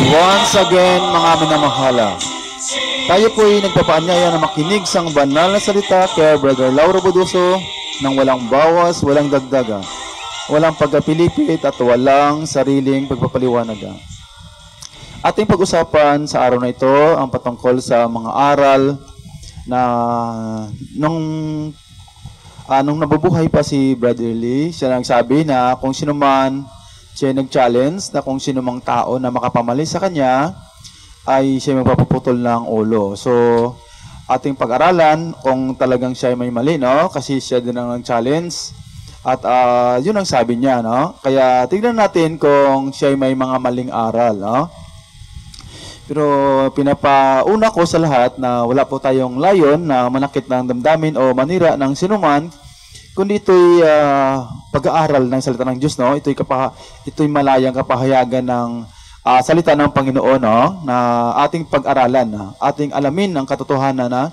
Once again, mga minamahala, tayo po ay nagpapaanyaya na makinig sa banal na salita kay Brother Lauro Buduso nang walang bawas, walang dagdaga, walang pagkapilipit at walang sariling pagpapaliwanaga. Ating pag-usapan sa araw na ito ang patungkol sa mga aral na nung nabubuhay pa si Brother Lee, siya nagsabi na kung sino man siya nag-challenge na kung sino mang tao na makapamali sa kanya ay siya magpapuputol ng ulo. So, ating pag-aralan kung talagang siya may mali, no? Kasi siya din ang nag-challenge at yun ang sabi niya, no? Kaya tignan natin kung siya may mga maling aral, no? Pero pinapauna ko sa lahat na wala po tayong layon na manakit ng damdamin o manira ng sinuman, kundi ito'y pag-aaral ng salita ng Diyos, no? Ito'y malayang kapahayagan ng salita ng Panginoon, no? Na ating pag-aralan, no? Ating alamin ang katotohanan, na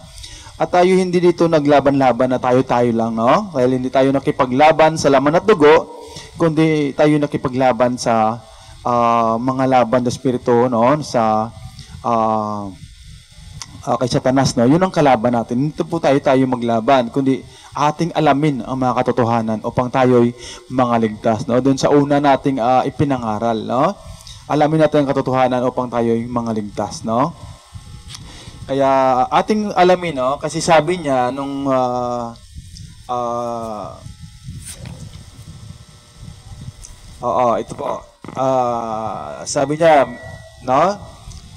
at tayo hindi dito naglaban-laban na tayo-tayo lang, no? Dahil hindi tayo nakipaglaban sa laman at dugo, kundi tayo nakipaglaban sa mga laban ng Espiritu, no? Sa kay Satanas, no? Yun ang kalaban natin. Hindi po tayo maglaban, kundi ating alamin ang mga katotohanan upang tayo'y mga ligtas, no? Doon sa una nating ipinangaral, no? Alamin natin ang katotohanan upang tayo'y mga ligtas, no? Kaya ating alamin, no? Kasi sabi niya nung ito po. Sabi niya, no?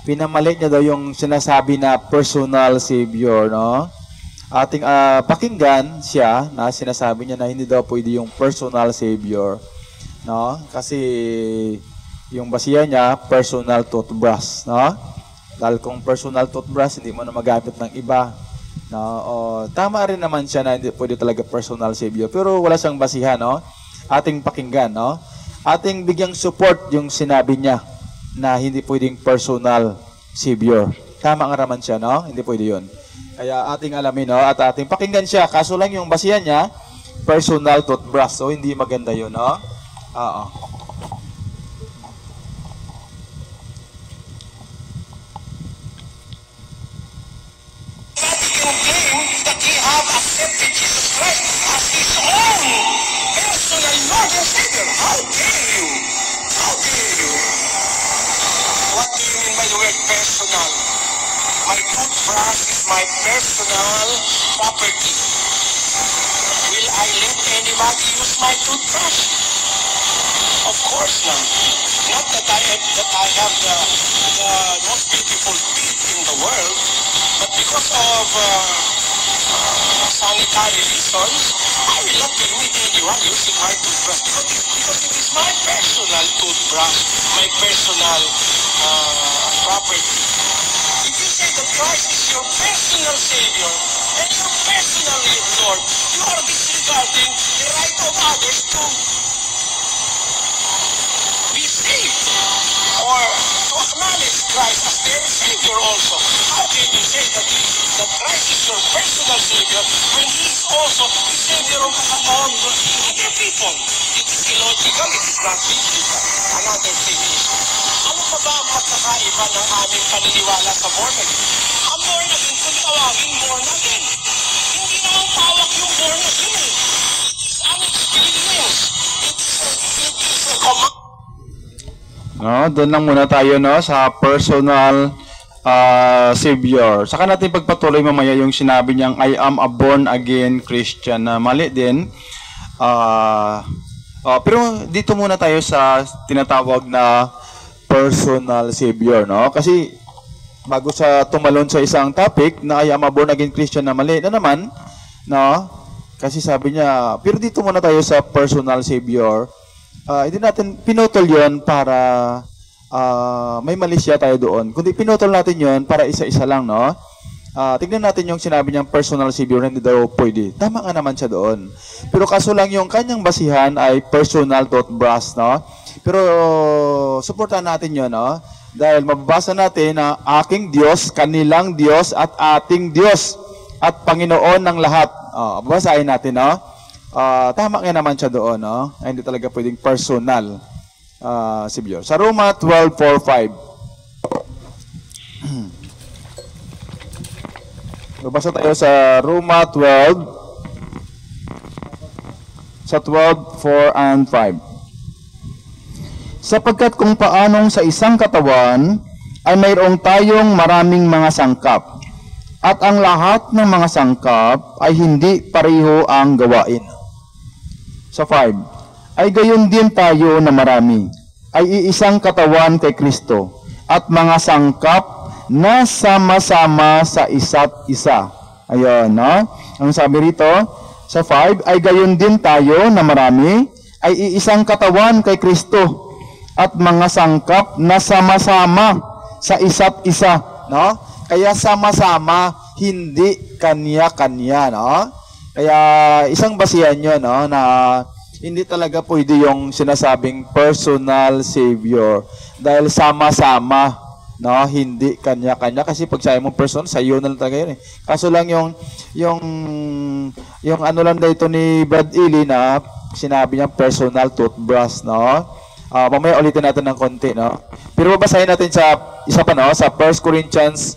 Pinamalit niya daw yung sinasabi na personal savior, no? Ating pakinggan siya na sinasabi niya na hindi daw pwede yung personal savior, no? Kasi yung basihan niya, personal toothbrush, no? Dahil kung personal toothbrush, hindi mo na magamit ng iba, no? Tama rin naman siya na hindi pwede talaga personal savior, pero wala siyang basihan, no? Ating pakinggan, no? Ating bigyang support yung sinabi niya na hindi pwedeng personal savior. Tama nga naman siya, no? Hindi pwede yun. Kaya ating alamin, no? At ating pakinggan siya. Kaso lang yung basihan niya, personal toothbrush. So, hindi maganda yun, no? Oo. You claim that he have accepted Jesus Christ as his own personal Lord and Savior. How dare you? How dare you? What do you mean by the word personal? My toothbrush is my personal property. Will I let anybody use my toothbrush? Of course not. Not that I have the most beautiful teeth in the world, but because of sanitary reasons, I will not permit anyone using my toothbrush because it is my personal toothbrush, my personal property. If you say that Christ is your personal Savior and your personal Lord, you are disregarding the right of others to be saved or to acknowledge Christ as their Savior also. How can you say that Christ is your personal Savior when He is also the Savior of other people? It is illogical, it is not biblical. Another thing is, ano pa ba ang pagkakaiba ng aming paniniwala sa born again? Ang born again, kung tawagin born again, hindi naman tawag yung born again eh. It is an experience. It is a command. No, doon lang muna tayo, no, sa personal savior. Saka natin pagpatuloy mamaya yung sinabi niyang I am a born again Christian, na mali din. Pero dito muna tayo sa tinatawag na personal savior, no? Kasi bago sa tumalon sa isang topic na I am a born again Christian, na mali na naman, no? Kasi sabi niya, pero dito muna tayo sa personal savior. Hindi natin pinutol yon para may mali siya tayo doon. Kundi pinutol natin yon para isa-isa lang, no? Tignan natin yung sinabi niyang personal savior, hindi daw pwede. Tama nga naman siya doon. Pero kaso lang yung kanyang basihan ay personal toothbrush, no? Pero suportahan natin yon, no? Dahil mababasa natin na aking Diyos, kanilang Diyos, at ating Diyos, at Panginoon ng lahat. Babasahin natin, no? Tama nga naman siya doon, no? Ay, hindi talaga pwedeng personal savior. Sa Roma 12:4-5. Babasa tayo sa Roma 12, sa 12, 4 and 5. Sapagkat kung paanong sa isang katawan ay mayroong tayong maraming mga sangkap, at ang lahat ng mga sangkap ay hindi pareho ang gawain. Sa 5, ay gayon din tayo na marami, ay iisang katawan kay Kristo, at mga sangkap na sama-sama sa isa't isa. Ayun, no? Ang sabi rito, sa 5, ay gayon din tayo na marami, ay iisang katawan kay Kristo, at mga sangkap na sama-sama sa isa't isa, no? Kaya sama-sama, hindi kanya-kanya, no? Kaya isang basihan 'yon, no, na hindi talaga pwede yung sinasabing personal savior dahil sama-sama, no, hindi kanya-kanya, kasi pag sabi mo person, sa iyo na lang talaga 'yun eh. Kaso lang yung ano lang dito ni Brad Ely na sinabi niya personal toothbrush, no? Mamaya ulitin natin ng konti, no? Pero babasahin natin sa isa pa, no, sa 1 Corinthians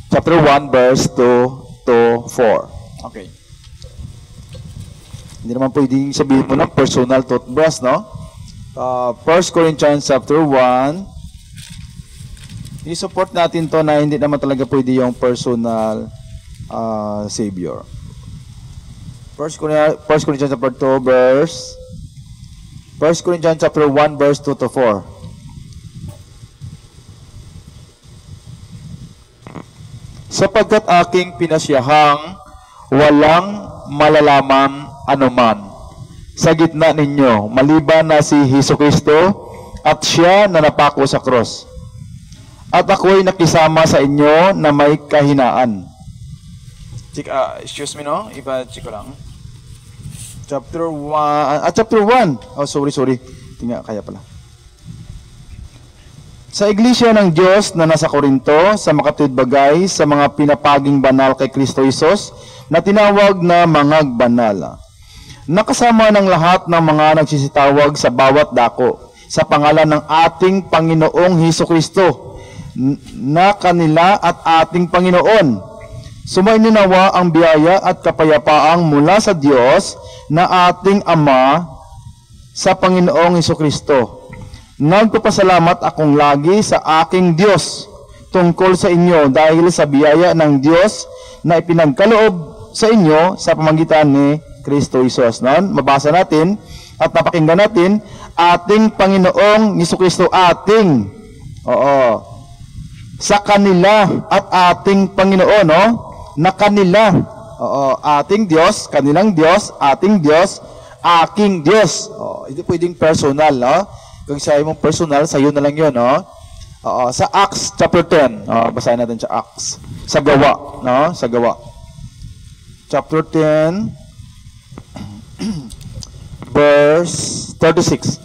chapter 1 verse 2 to 4. Okay. Hindi naman pwedeng sabihin mo lang personal toothbrush, no? 1 Corinthians chapter 1. I-support natin to na hindi naman talaga pwede yung personal savior. 1 Corinthians chapter 2 verse 1 Corinthians chapter 1 verse 2 to 4. Sapagkat aking pinasyahang walang malalaman anuman sa gitna ninyo, maliban na si Hesukristo at siya na napako sa cross. At ako'y nakisama sa inyo na may kahinaan. Excuse me, no? Iba-check ko lang. Chapter 1. Chapter 1. Oh, sorry. Tingnan, kaya pala. Sa iglesia ng Diyos na nasa Corinto, sa makatwid bagay, sa mga pinapaging banal kay Kristo Jesus, na tinawag na mga banal. Nakasama ng lahat ng mga nagsisitawag sa bawat dako, sa pangalan ng ating Panginoong Hesukristo, na kanila at ating Panginoon. Sumainyo nawa ang biyaya at kapayapaang mula sa Diyos na ating Ama sa Panginoong Hesukristo. Nagpapasalamat akong lagi sa aking Diyos tungkol sa inyo dahil sa biyaya ng Diyos na ipinagkaloob sa inyo sa pamamagitan ni Kristo Jesus. Mabasa natin at napakinggan natin, ating Panginoong Hesukristo, sa kanila at ating Panginoon, no? Na kanila, ating Diyos, kanilang Diyos, ating Diyos, aking Diyos. Hindi pwedeng personal, no? Kung sabi mong personal, sa'yo na lang yun, no? Sa Acts chapter 10, basahin natin sa Acts. Sa Gawa, no? Sa Gawa. Chapter 10, verse 36.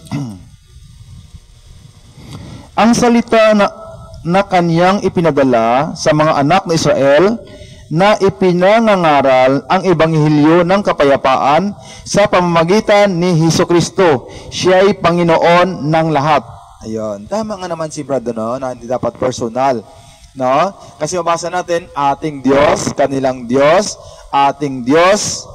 Ang salita na kanyang ipinadala sa mga anak ng Israel na ipinangangaral ang ebanghelyo ng kapayapaan sa pamamagitan ni Hesukristo. Siya ay Panginoon ng lahat. Ayun. Tama nga naman si Brad, no? Na hindi dapat personal, no? Kasi mabasa natin, ating Diyos, kanilang Diyos, ating Diyos,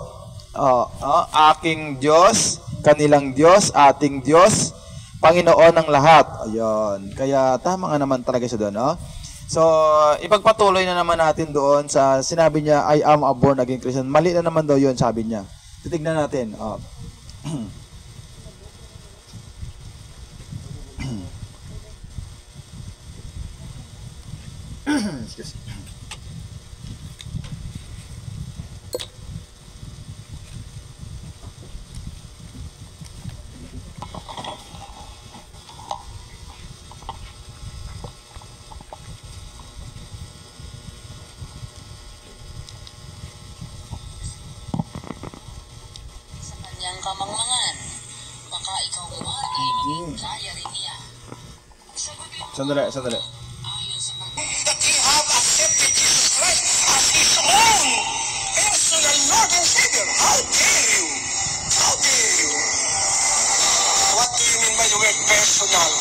aking Diyos, kanilang Diyos, ating Diyos, Panginoon ng lahat. Ayun. Kaya tama nga naman talaga siya doon, no? So, ipagpatuloy na naman natin doon sa sinabi niya, I am a born again Christian. Mali na naman daw yun, sabi niya. Titignan natin. Excuse me. Kamangmangan, baka ikaw mo ay kaya rin niya. Sandali. That he have accepted Jesus Christ as his own personal Lord and Savior. How dare you? How dare you? What do you mean by the word personal?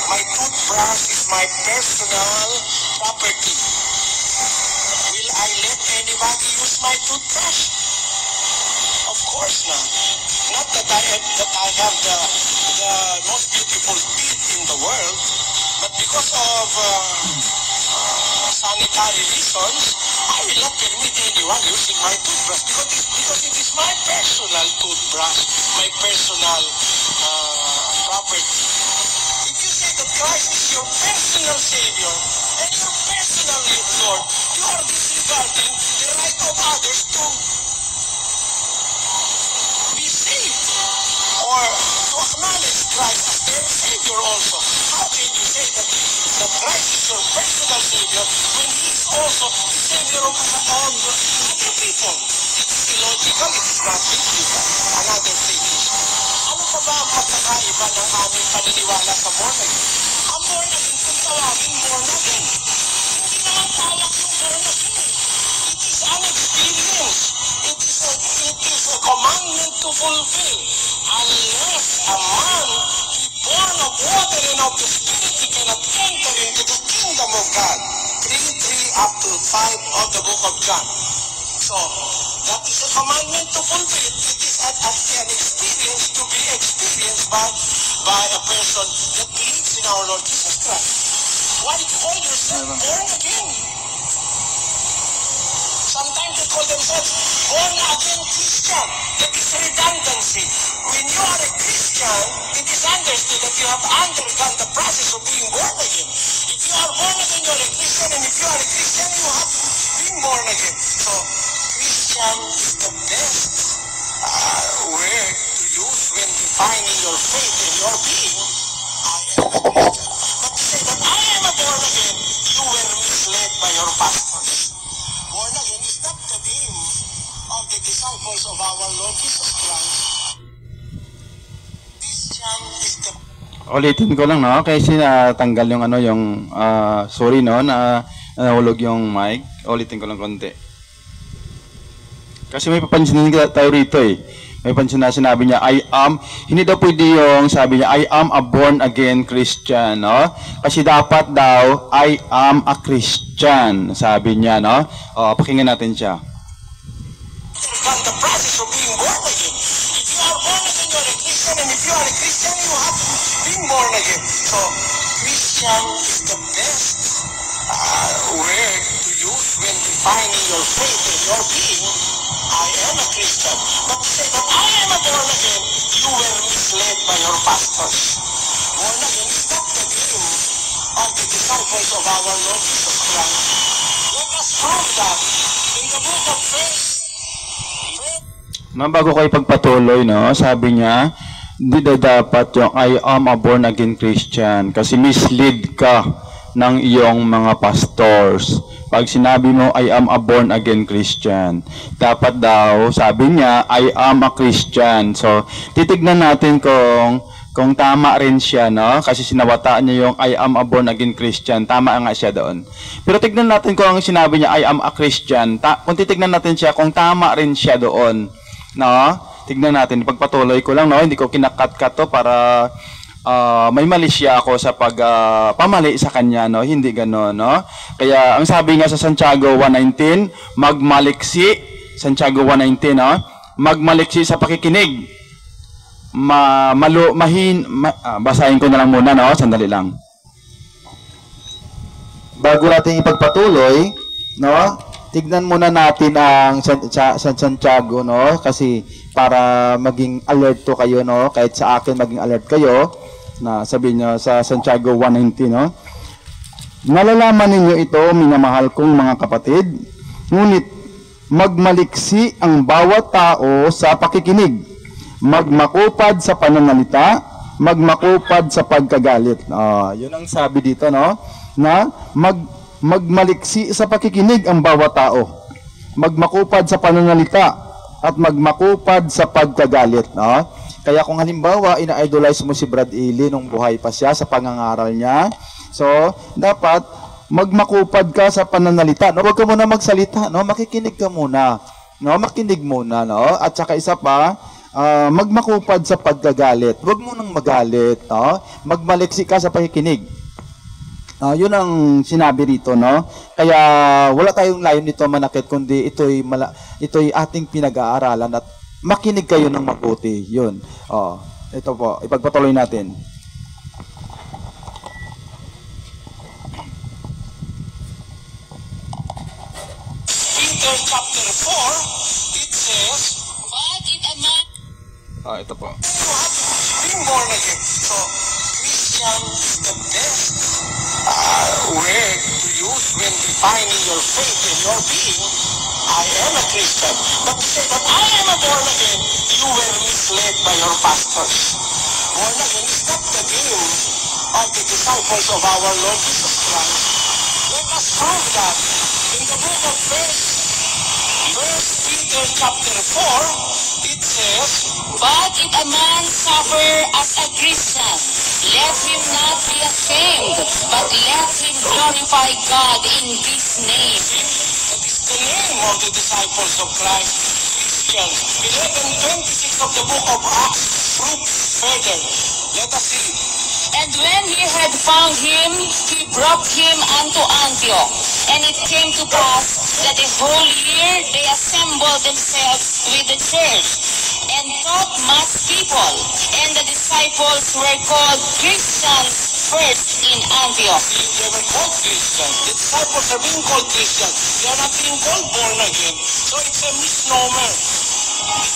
My toothbrush is my personal property. Will I let anybody use my toothbrush? Of course not. Not that I have the most beautiful teeth in the world, but because of sanitary reasons, I will not permit anyone using my toothbrush because it is my personal toothbrush, my personal property. If you say that Christ is your personal Savior and your personal Lord, you are disregarding the right of others to be saved or to acknowledge Christ as their Savior also. How can you say that Christ is your personal Savior when He is also the Savior of other people? It is illogical, it is not biblical. Another thing is, ano pa ba ang pagkakaiba ng aming paniniwala sa born again? Ang born again, kung tawagin born again, hindi naman tawag yung born again. It is an experience. It is a commandment to fulfill. Unless a man be born of water and of the Spirit, he cannot enter into the kingdom of God. 3:3 up to 5 of the book of John. So, that is a commandment to fulfill. It is an experience to be experienced by a person that believes in our Lord Jesus Christ. Why call yourself born again? Sometimes they call themselves born again Christian. That is redundancy. When you are a Christian, it is understood that you have undergone the process of being born again. If you are born again, you are a Christian, and if you are a Christian, you have been born again. So, Christian is the best word to use when defining your faith and your being. I am a Christian. But to say that I am a born again, you were misled by your pastors. Born again is not the name of the disciples of our Lord Jesus Christ. Christian is the... Ulitin ko lang, no? Kasi natanggal yung sorry, no? Nahulog yung mic. Ulitin ko lang konti. Kasi may papansinin tayo rito eh. May pansin na sinabi niya, hindi daw pwede yung sabi niya, I am a born again Christian, no? Kasi dapat daw, I am a Christian, sabi niya, no? Pakinggan natin siya. The process of being born again. If you are born again, you are a Christian, and if you are a Christian, you have been born again. So, Christian is the best word to use when defining your faith and your being. I am a Christian. But to say that I am a born again, you were misled by your pastors. Born again is not the name of the disciples of our Lord Jesus Christ. Let us prove that in the book of First. No, bago kayo pagpatuloy, no? Sabi niya, hindi dapat yung I am a born again Christian kasi mislead ka ng iyong mga pastors. Pag sinabi mo, I am a born again Christian, dapat daw, sabi niya, I am a Christian. So, titignan natin kung tama rin siya, no? Kasi sinawataan niya yung I am a born again Christian. Tama nga siya doon. Pero tignan natin kung sinabi niya, I am a Christian. Kung titignan natin siya, kung tama rin siya doon, no? Tignan natin. Pagpatuloy ko lang, no? Hindi ko kinakat-kat to para may mali siya ako sa pamali sa kanya, no? Hindi gano'n, no? Kaya, ang sabi nga sa Santiago 1:19, magmaliksi, Santiago 1:19, no? Magmaliksi sa pakikinig. Basahin ko na lang muna, no? Sandali lang. Bago natin ipagpatuloy, no? Tignan muna natin ang Santiago, no? Kasi para maging alert to kayo, no? Kahit sa akin maging alert kayo, na sabihin nyo sa Santiago 1:19, no? Nalalaman ninyo ito, minamahal kong mga kapatid, ngunit magmaliksi ang bawat tao sa pakikinig, magmakupad sa pananalita, magmakupad sa pagkagalit. Yun ang sabi dito, no? Na magmaliksi sa pakikinig ang bawat tao, magmakupad sa pananalita, at magmakupad sa pagkagalit, no? Kaya kung halimbawa, ina-idolize mo si Brad Ili nung buhay pa siya sa pangangaral niya, so, dapat magmakupad ka sa pananalita, no? Huwag ka muna magsalita, no? Makikinig ka muna, no? Makinig muna, no? At saka isa pa, magmakupad sa pagkagalit. Huwag mo nang magalit, no? Magmaliksi ka sa pakikinig. Yun ang sinabi rito, no? Kaya wala tayong layon nito manakit, kundi ito'y ating pinag-aaralan at makinig kayo ng mabuti. Yun. Ito po, ipagpatuloy natin. Peter chapter 4, it says, But if a man Ito po. you have been born again. So, Christian is the best word to use when defining your faith and your being. I am a Christian. But to say that I am a born again, you were misled by your pastors. Born again is not the name of the disciples of our Lord Jesus Christ. Let us prove that in the book of First Peter chapter 4, it says, But if a man suffer as a Christian, let him not be ashamed, but let him glorify God in this name. that is the name of the disciples of Christ, Christians. 11:26 of the book of Acts proves further. Let us see. And when he had found him, he brought him unto Antioch. And it came to pass that a whole year they assembled themselves with the church, and taught much people. And the disciples were called Christians first in Antioch. They were called Christians. The disciples are being called Christians. They are not being called born again. So it's a misnomer.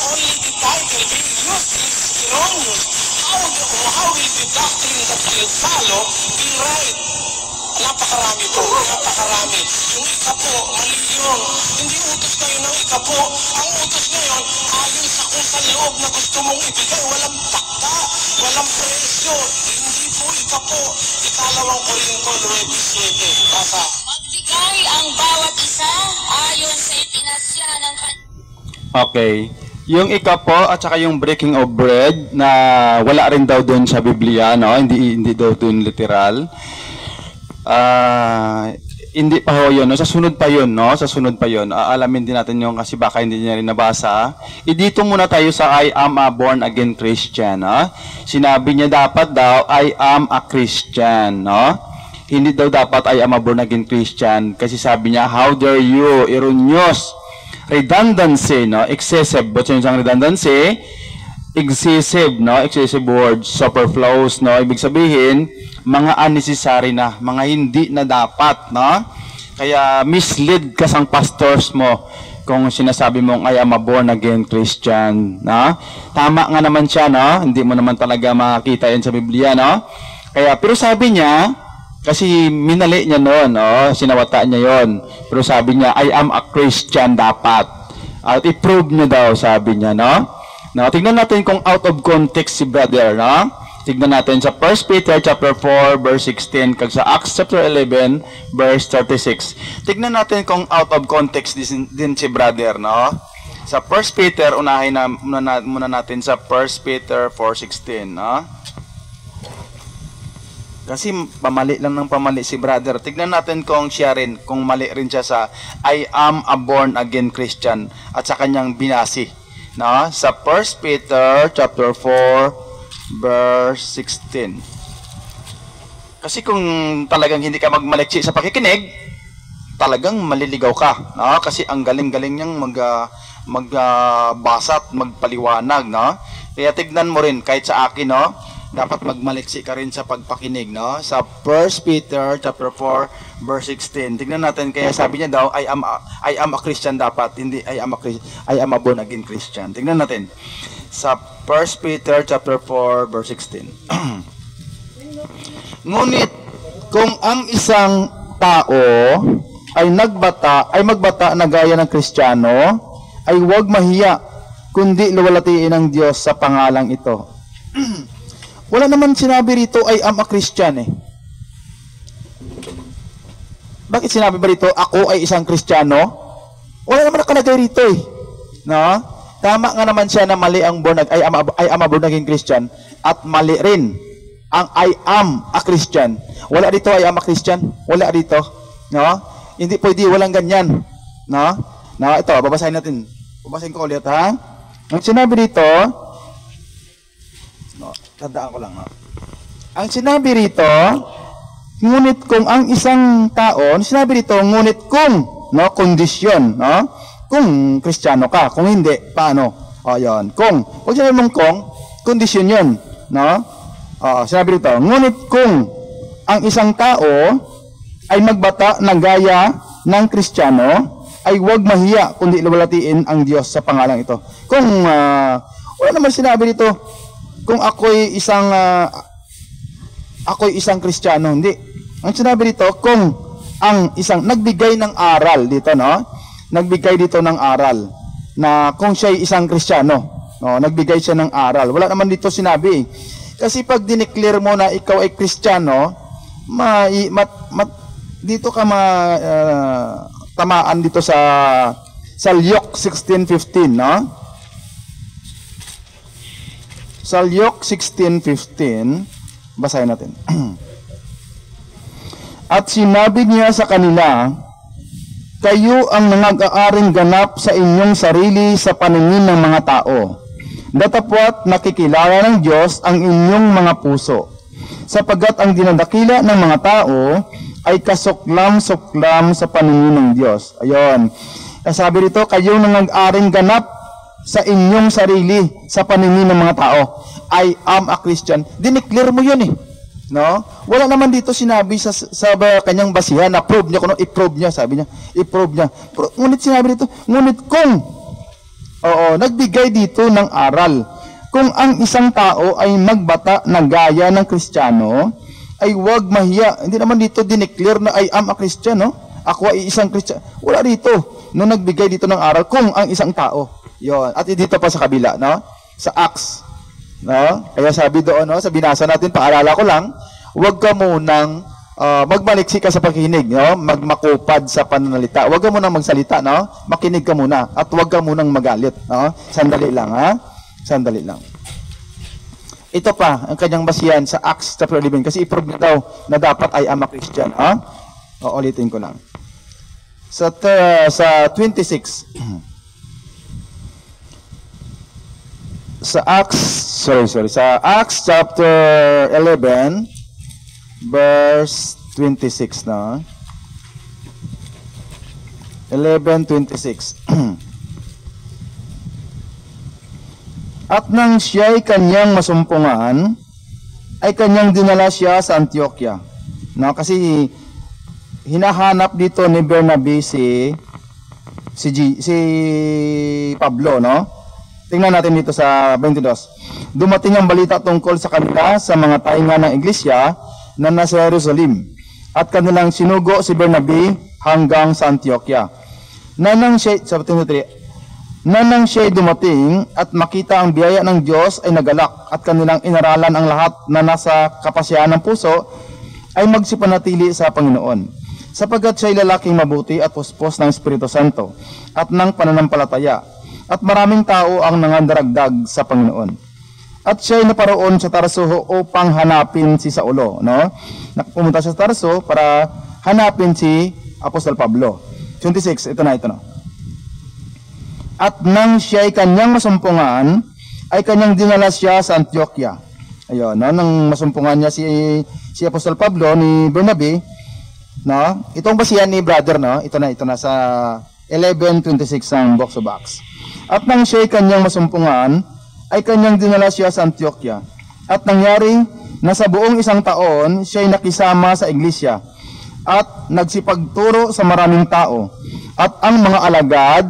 Only the title being used is erroneous. How will the doctrine that will follow be right? Napakarami po, napakarami. Yung ikapo, mali yun. Hindi utos ngayon ng ikapo. Ang utos ngayon, ayon sa kung sa loob na gusto mong ibigay. Walang takda, walang presyo. Hindi po ikapo. Ikalawang Korinto 9:7. Basa. Magbigay ang bawat isa ayon sa ipinasya ng Okay. Yung ikapo at saka yung breaking of bread na wala rin daw doon sa Biblia, no? Hindi daw doon literal. Hindi pa ho yun, no? Sa sunod pa yun, no? Sa sunod pa yun. Alamin din natin yung kasi baka hindi niya rin nabasa. Dito muna tayo sa I am a born again Christian, no? Sinabi niya dapat daw, I am a Christian, no? Hindi daw dapat I am a born again Christian kasi sabi niya, how dare you, erroneous, redundancy, no? Excessive. But yun isang redundancy? Excessive, no? Excessive words, superfluous, no? Ibig sabihin, mga unnecessary na, mga hindi na dapat, no? Kaya mislead ka sang pastors mo kung sinasabi mong I am a born again Christian, no? Tama nga naman siya, no? Hindi mo naman talaga makita yan sa Biblia, no? Kaya, pero sabi niya, kasi minali niya noon, no? Sinawata niya yon. Pero sabi niya, I am a Christian dapat. At i-prove niya daw, sabi niya, no? No, tignan natin kung out of context si brother, no? Tignan natin sa 1 Peter chapter 4 verse 16 kag sa Acts chapter 11 verse 36. Tignan natin kung out of context din si brother, no? Sa 1 Peter unahin na muna natin sa 1 Peter 4:16, no? Kasi pamali lang ng pamali si brother. Tignan natin kung siya rin, kung mali rin siya sa I am a born again Christian at sa kanyang binasi, no? Sa 1 Peter chapter 4 verse 16. Kasi kung talagang hindi ka magmaliksi sa pakikinig, talagang maliligaw ka, no? Kasi ang galing-galing niyang magbasa at magpaliwanag, no? Kaya tignan mo rin kahit sa akin, no? Dapat magmaliksi ka rin sa pagpakinig, no? Sa 1 Peter chapter 4 verse 16. Tignan natin, kaya sabi niya daw I am a Christian dapat, hindi I am a born again Christian. Tignan natin. Sa 1 Peter chapter 4 verse 16. Ngunit kung ang isang tao ay magbata na gaya ng Kristiyano, ay huwag mahiya, kundi luwalhatiin ng Diyos sa pangalang ito. Wala naman sinabi rito, I am a Christian, eh. Bakit sinabi ba rito, ako ay isang Kristiyano? Wala naman nakalagay rito, eh. No? Tama nga naman siya na mali ang I am a born again Christian, at mali rin ang I am a Christian. Wala dito, I am a Christian. Wala dito. No? Hindi pwede, walang ganyan. No? No, ito, babasahin natin. Babasahin ko ulit, ha? Ang sinabi dito, no, tandaan ko lang, no? Ang sinabi rito, Ngunit kung ang isang tao, sinabi dito, ngunit kung, no, kondisyon, no? Kung Kristiyano ka, kung hindi, paano? O, yun. Kung, huwag sinabi mong kung, kondisyon yun, no? Sinabi dito, ngunit kung ang isang tao ay magbata na gaya ng Kristiyano, ay huwag mahiya, kundi luwalatiin ang Diyos sa pangalang ito. Kung, wala naman sinabi dito, kung ako'y isang Kristiyano, hindi. Ang sinabi dito, kung ang isang nagbigay ng aral dito, no? Nagbigay dito ng aral na kung siya'y isang Kristiyano, no? Nagbigay siya ng aral. Wala naman dito sinabi. Kasi pag dineclare mo na ikaw ay Kristiyano, dito ka tamaan dito sa Salyok 16:15, no? Salyok 16:15, basahin natin. At sinabi niya sa kanila, kayo ang nangag-aaring ganap sa inyong sarili sa paningin ng mga tao. Datapwat nakikilala ng Diyos ang inyong mga puso, sapagkat ang dinadakila ng mga tao ay kasuklam-suklam sa paningin ng Diyos. Ayun. Sabi rito, kayo nangag-aaring ganap sa inyong sarili sa paningin ng mga tao. I am a Christian. Dineclare mo yun eh. No? Wala naman dito sinabi sa kanyang basihan na prove niya, kuno i-prove niya, sabi niya, i-prove niya. Ngunit sinabi dito, ngunit kung nagbigay dito ng aral, kung ang isang tao ay magbata na gaya ng Kristiyano, ay huwag mahiya. Hindi naman dito dineclare na I am a Christian, no? Ako ay isang Christian. Wala dito. No, nagbigay dito ng aral kung ang isang tao. Yon. At dito pa sa kabila, no? Sa Acts. No? Kaya sabi doon, no, sa binasa natin, paalala ko lang, huwag ka munang magmaliksi ka sa pakikinig, no? Magmakupad sa pananalita. Huwag ka munang magsalita, no? Makinig ka muna at huwag ka munang magalit, no? Sandali lang, ha? Sandali lang. Ito pa ang kanyang basihan sa Acts chapter 11 kasi i-prove niya daw na dapat I am a Christian, ha? Ulitin ko lang. Sa 26 sa Acts chapter 11 verse 26 na. 11:26. At nang siya'y kanyang masumpungan, ay kanyang dinala siya sa Antioquia. No, kasi hinahanap dito ni Bernabe si Pablo, no? Tingnan natin dito sa 22. Dumating ang balita tungkol sa kanila sa mga tainga ng iglesia na nasa Jerusalem, at kanilang sinugo si Bernabe hanggang sa Antioquia. Nanang siya'y dumating at makita ang biyaya ng Diyos ay nagalak, at kanilang inaralan ang lahat na nasa kapasyahan ng puso ay magsipanatili sa Panginoon, sapagkat siya'y lalaking mabuti at puspos ng Espiritu Santo at ng pananampalataya, at maraming tao ang nangandaragdag sa Panginoon. At siya'y naparoon sa Tarso upang hanapin si Saulo, no? Pumunta siya sa Tarso para hanapin si Apostol Pablo. 26, ito na. At nang siya'y kanyang masumpungan, ay kanyang dinala siya sa Antioquia. Ayun, no? Nang masumpungan niya si Apostol Pablo ni Bernabe, no? Itong basihan ni brother, no? Ito na sa 11:26 ang box of Acts. At nang siya'y kanyang masumpungan, ay kanyang dinala siya sa Antioquia. At nangyari na sa buong isang taon, siya'y nakisama sa iglesia at nagsipagturo sa maraming tao. At ang mga alagad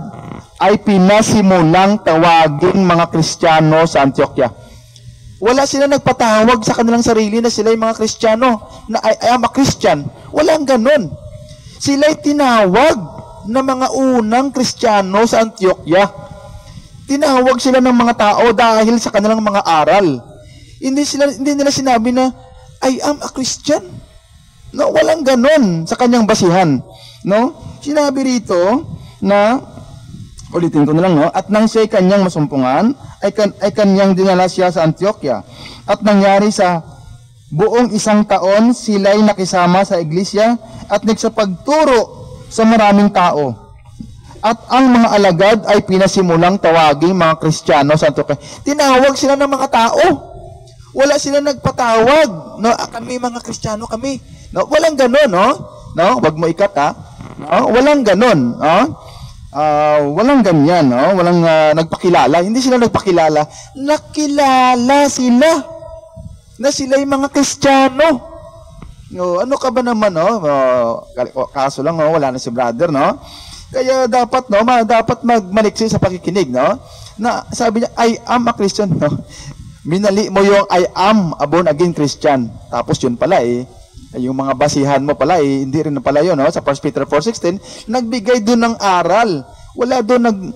ay pinasimulang tawaging mga Kristiyano sa Antioquia. Wala sila nagpatawag sa kanilang sarili na sila'y mga Kristiyano, na I am a Christian. Walang ganun. Sila'y tinawag na mga unang Kristiyano sa Antioquia. Tinawag sila ng mga tao dahil sa kanilang mga aral. Hindi nila sinabi na I am a Christian. No, walang ganon sa kanyang basihan. No? Sinabi rito na, ulitin ko na lang, no? At nang siya'y kanyang masumpungan, ay kanyang dinala siya sa Antioquia. At nangyari sa buong isang taon, sila'y nakisama sa iglesia at nagsapagturo sa maraming tao. At ang mga alagad ay pinasimulang tawaging mga Kristiyano sa Antioquia. Tinawag sila ng mga tao. Wala sila nagpatawag. No, kami mga Kristiyano kami. No, walang ganon, no? No, wag mo ikat ha. No, walang ganon, no? Walang ganyan, no? Walang nagpakilala. Hindi sila nagpakilala. Nakilala sila na sila yung mga Kristiyano. No, ano ka ba naman, no? Kaso lang, no? Wala na si brother, no? Kaya dapat, no? Dapat magmaliksi sa pakikinig, no? Na sabi niya, I am a Christian, no? Minali mo yung I am a born again Christian. Tapos yun pala yung mga basihan mo pala hindi rin pala yun, no? Sa 1 Peter 4:16, nagbigay doon ng aral. Wala doon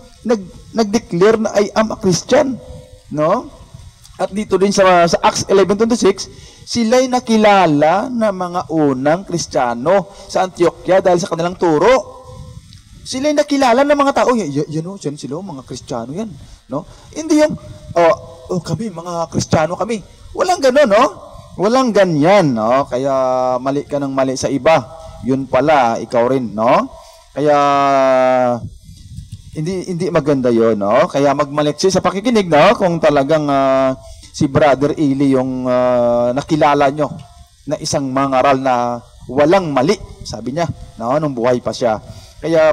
nag-declare na I am a Christian, no? At dito din sa Acts 11:26, sila'y nakilala na mga unang Kristiyano sa Antioquia dahil sa kanilang turo. Sila'y nakilala ng mga tao, yan sila, mga Kristiyano yan, no? Hindi yung kami, mga Kristiyano kami. Walang gano'n, no? Walang ganyan, no? Kaya mali ka ng mali sa iba. Yun pala, ikaw rin, no? Kaya hindi maganda 'yon, no? Kaya magmaliksi sa pakikinig, no? Kung talagang si Brother Eli yung nakilala nyo na isang mangaral na walang mali, sabi niya, no? Nung buhay pa siya. Kaya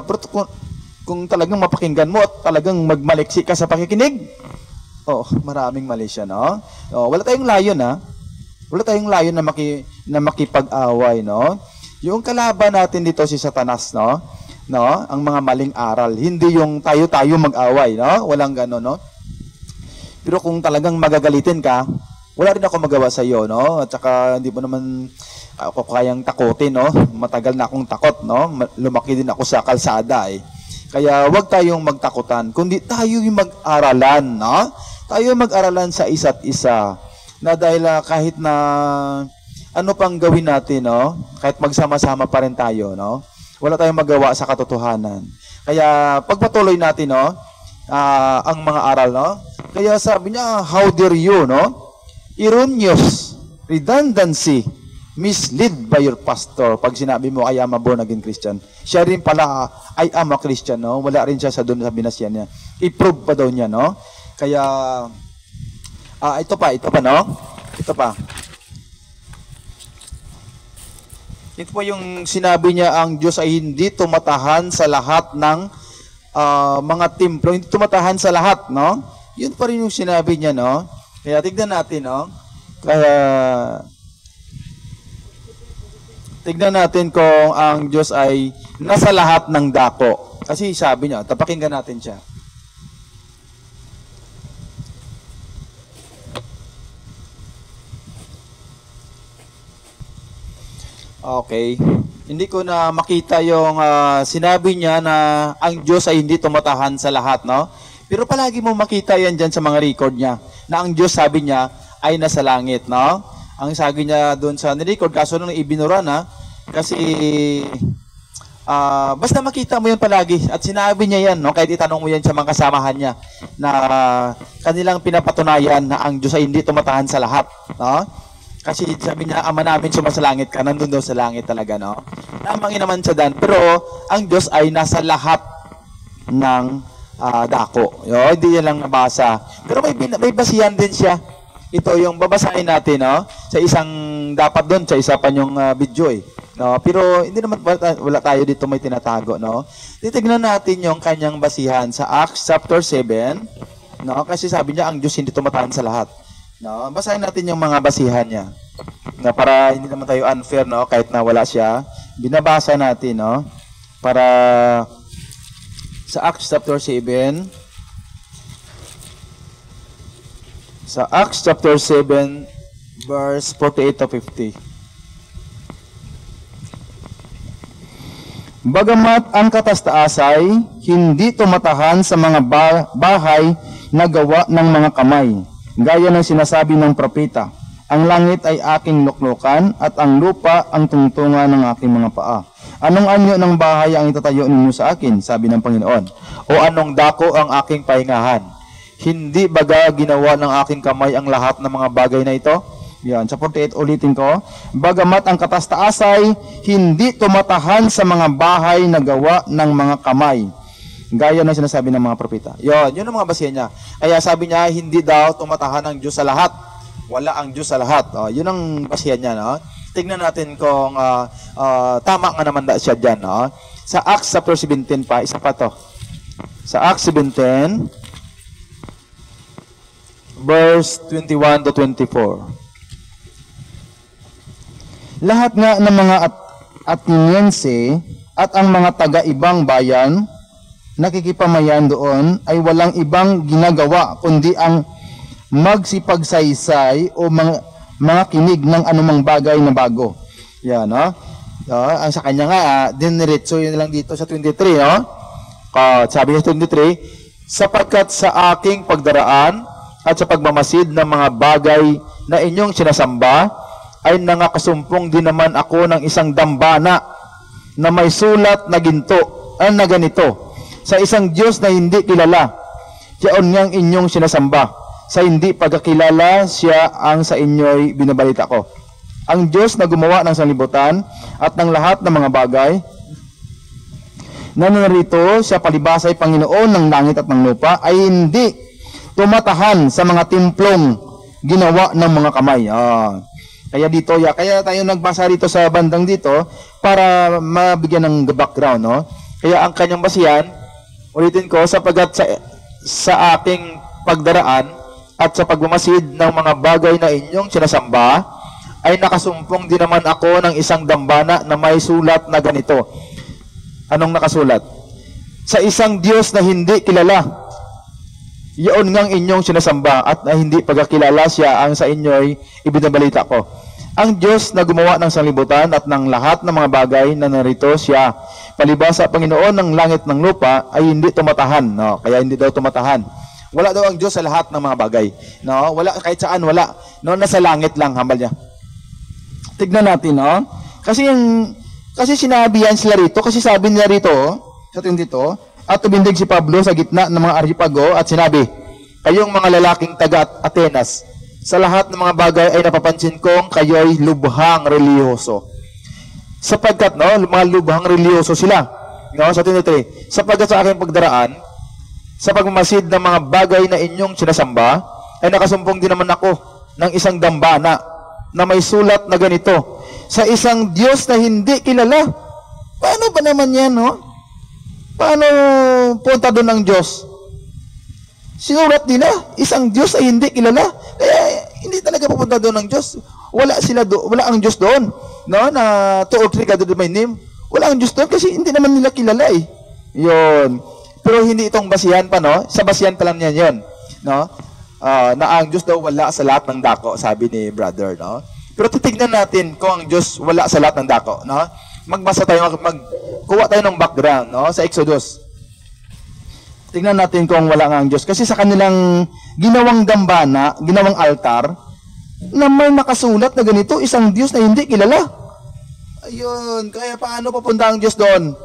kung talagang mapakinggan mo at talagang magmaliksi ka sa pakikinig, maraming mali siya, no? Wala tayong layon, ha? Wala tayong layon na makipag-away, no? Yung kalaban natin dito si Satanas, no? Ang mga maling aral. Hindi yung tayo-tayo mag-away, no? Walang gano'n, no? Pero kung talagang magagalitin ka, wala rin ako magawa sa iyo, no? At saka hindi mo naman ako kayang takutin, no? Matagal na akong takot, no? Lumaki din ako sa kalsada, Kaya wag tayong magtakutan, kundi tayo yung mag-aralan, no? Tayo mag-aralan sa isa't isa. Na dahil kahit na ano pang gawin natin, no? Kahit magsama-sama pa rin tayo, no? Wala tayong magawa sa katotohanan. Kaya pagpatuloy natin, no? Ang mga aral, no? Kaya sabi niya, how dare you, no? Erroneous, redundancy, mislead by your pastor. Pag sinabi mo, I am a born again Christian. Siya rin pala, I am a Christian, no? Wala rin siya sa doon sa binasyan niya. I-prove pa daw niya, no? Kaya, ito pa, no? Ito pa. Ito po yung sinabi niya, ang Diyos ay hindi tumatahan sa lahat ng mga templo. Hindi tumatahan sa lahat, no? Yun pa rin yung sinabi niya, no? Kaya tignan natin, no? Kaya, tignan natin kung ang Diyos ay nasa lahat ng dako. Kasi sabi niya, tapakinggan natin siya. Okay. Hindi ko na makita yung sinabi niya na ang Diyos ay hindi tumatahan sa lahat, no? Pero palagi mo makita yan dyan sa mga record niya, na ang Diyos, sabi niya, ay nasa langit, no? Ang sabi niya doon sa nirecord, kaso nung ibinura na, kasi basta makita mo yun palagi, at sinabi niya yan, no? Kahit itanong mo yan sa mga kasamahan niya, na kanilang pinapatunayan na ang Diyos ay hindi tumatahan sa lahat, no? Kasi sabi niya, Ama namin sumasalangit ka, nandun daw sa langit talaga, no? Namangin naman siya dan, pero ang Diyos ay nasa lahat ng dako. Hindi yan lang nabasa. Pero may basihan din siya. Ito yung babasahin natin, no? Sa isang, dapat doon, sa isa pa yung video, no? Pero hindi naman, wala tayo dito may tinatago, no? Titignan natin yung kanyang basihan sa Acts chapter 7, no? Kasi sabi niya, ang Diyos hindi tumatahan sa lahat. No, basahin natin yung mga basihan niya. Na para hindi naman tayo unfair, no, kahit na wala siya. Binabasa natin, no, para sa Acts chapter 7. Sa Acts chapter 7 verse 48 to 50. Bagamat ang katastaas ay hindi tumatahan sa mga bahay na gawa ng mga kamay, gaya ng sinasabi ng propeta, ang langit ay aking luklukan at ang lupa ang tungtungan ng aking mga paa. Anong anyo ng bahay ang itatayo ninyo sa akin, sabi ng Panginoon? O anong dako ang aking pahingahan? Hindi baga ginawa ng aking kamay ang lahat ng mga bagay na ito? Yan, sa 48 ulitin ko. Bagamat ang katastaas ay hindi tumatahan sa mga bahay na gawa ng mga kamay, gaya ng sinasabi ng mga propeta. Yun ang mga basihan niya. Kaya sabi niya, hindi daw tumatahan ang Diyos sa lahat. Wala ang Diyos sa lahat. Yun ang basihan niya, no? Tignan natin kung tama nga naman siya dyan. No? Sa Acts chapter 17 pa, isa pa to. Sa Acts 17, verse 21 to 24. Lahat nga ng mga Ateniense at ang mga taga-ibang bayan nakikipamayan doon ay walang ibang ginagawa kundi ang magsipagsaysay o mga kinig ng anumang bagay na bago. Yan, no? Ang sa kanya nga, diniretso yun lang dito sa 23, no? Sabi niya 23, sapagkat sa aking pagdaraan at sa pagmamasid ng mga bagay na inyong sinasamba, ay nangakasumpong din naman ako ng isang dambana na may sulat na na ganito, sa isang Diyos na hindi kilala, yaon ngang inyong sinasamba, sa hindi pagkakilala siya ang sa inyo'y binabalita ko. Ang Diyos na gumawa ng sanlibutan at ng lahat ng mga bagay, na narito siya palibasay Panginoon ng langit at ng lupa, ay hindi tumatahan sa mga timplong ginawa ng mga kamay. Kaya dito, kaya tayo nagbasa dito sa bandang dito para mabigyan ng background, no? Kaya ang kanyang basihan, ulitin ko, sapagkat sa aking pagdaraan at sa pagmamasid ng mga bagay na inyong sinasamba, ay nakasumpong din naman ako ng isang dambana na may sulat na ganito. Anong nakasulat? Sa isang Diyos na hindi kilala, yaon ngang inyong sinasamba at na hindi pagkakilala siya ang sa inyo'y ibinabalita ko. Ang Diyos na gumawa ng sanlibutan at ng lahat ng mga bagay na narito siya, palibasa Panginoon ng langit ng lupa, ay hindi tumatahan. No? Kaya hindi daw tumatahan. Wala daw ang Diyos sa lahat ng mga bagay. No? Wala, kahit saan, wala. No? Nasa langit lang, hambal niya. Tignan natin, no? Kasi sinabi yan sila rito, kasi sabi nila rito, sa 22, at tumindig si Pablo sa gitna ng mga Areopago at sinabi, kayong mga lalaking taga Atenas, sa lahat ng mga bagay ay napapansin kong kayo'y lubhang reliyoso. Sapagkat, no, mga lubhang reliyoso sila. No, sa 23, sapagkat sa aking pagdaraan, sa pagmamasid ng mga bagay na inyong sinasamba, ay nakasumpong din naman ako ng isang dambana na may sulat na ganito, sa isang Diyos na hindi kilala. Paano ba naman yan, no? Paano punta doon ng Diyos? Sinulat nila, isang Diyos ay hindi kilala. Kaya hindi talaga pupunta doon ng Diyos. Wala ang Diyos doon. No? Na 2 or 3 God of my name. Wala ang Diyos doon kasi hindi naman nila kilala eh. Yun. Pero hindi itong basihan pa, no? Sa basihan pa lang yan yun. No? Na ang Diyos daw wala sa lahat ng dako, sabi ni brother, no? Pero titignan natin kung ang Diyos wala sa lahat ng dako, no? Magbasa tayo, magkuha tayo ng background, no? Sa Exodus. Tingnan natin kung wala nga ang Diyos. Kasi sa kanilang ginawang dambana, ginawang altar, na may nakasulat na ganito, isang Diyos na hindi kilala. Ayun, kaya paano papunta ang Diyos doon?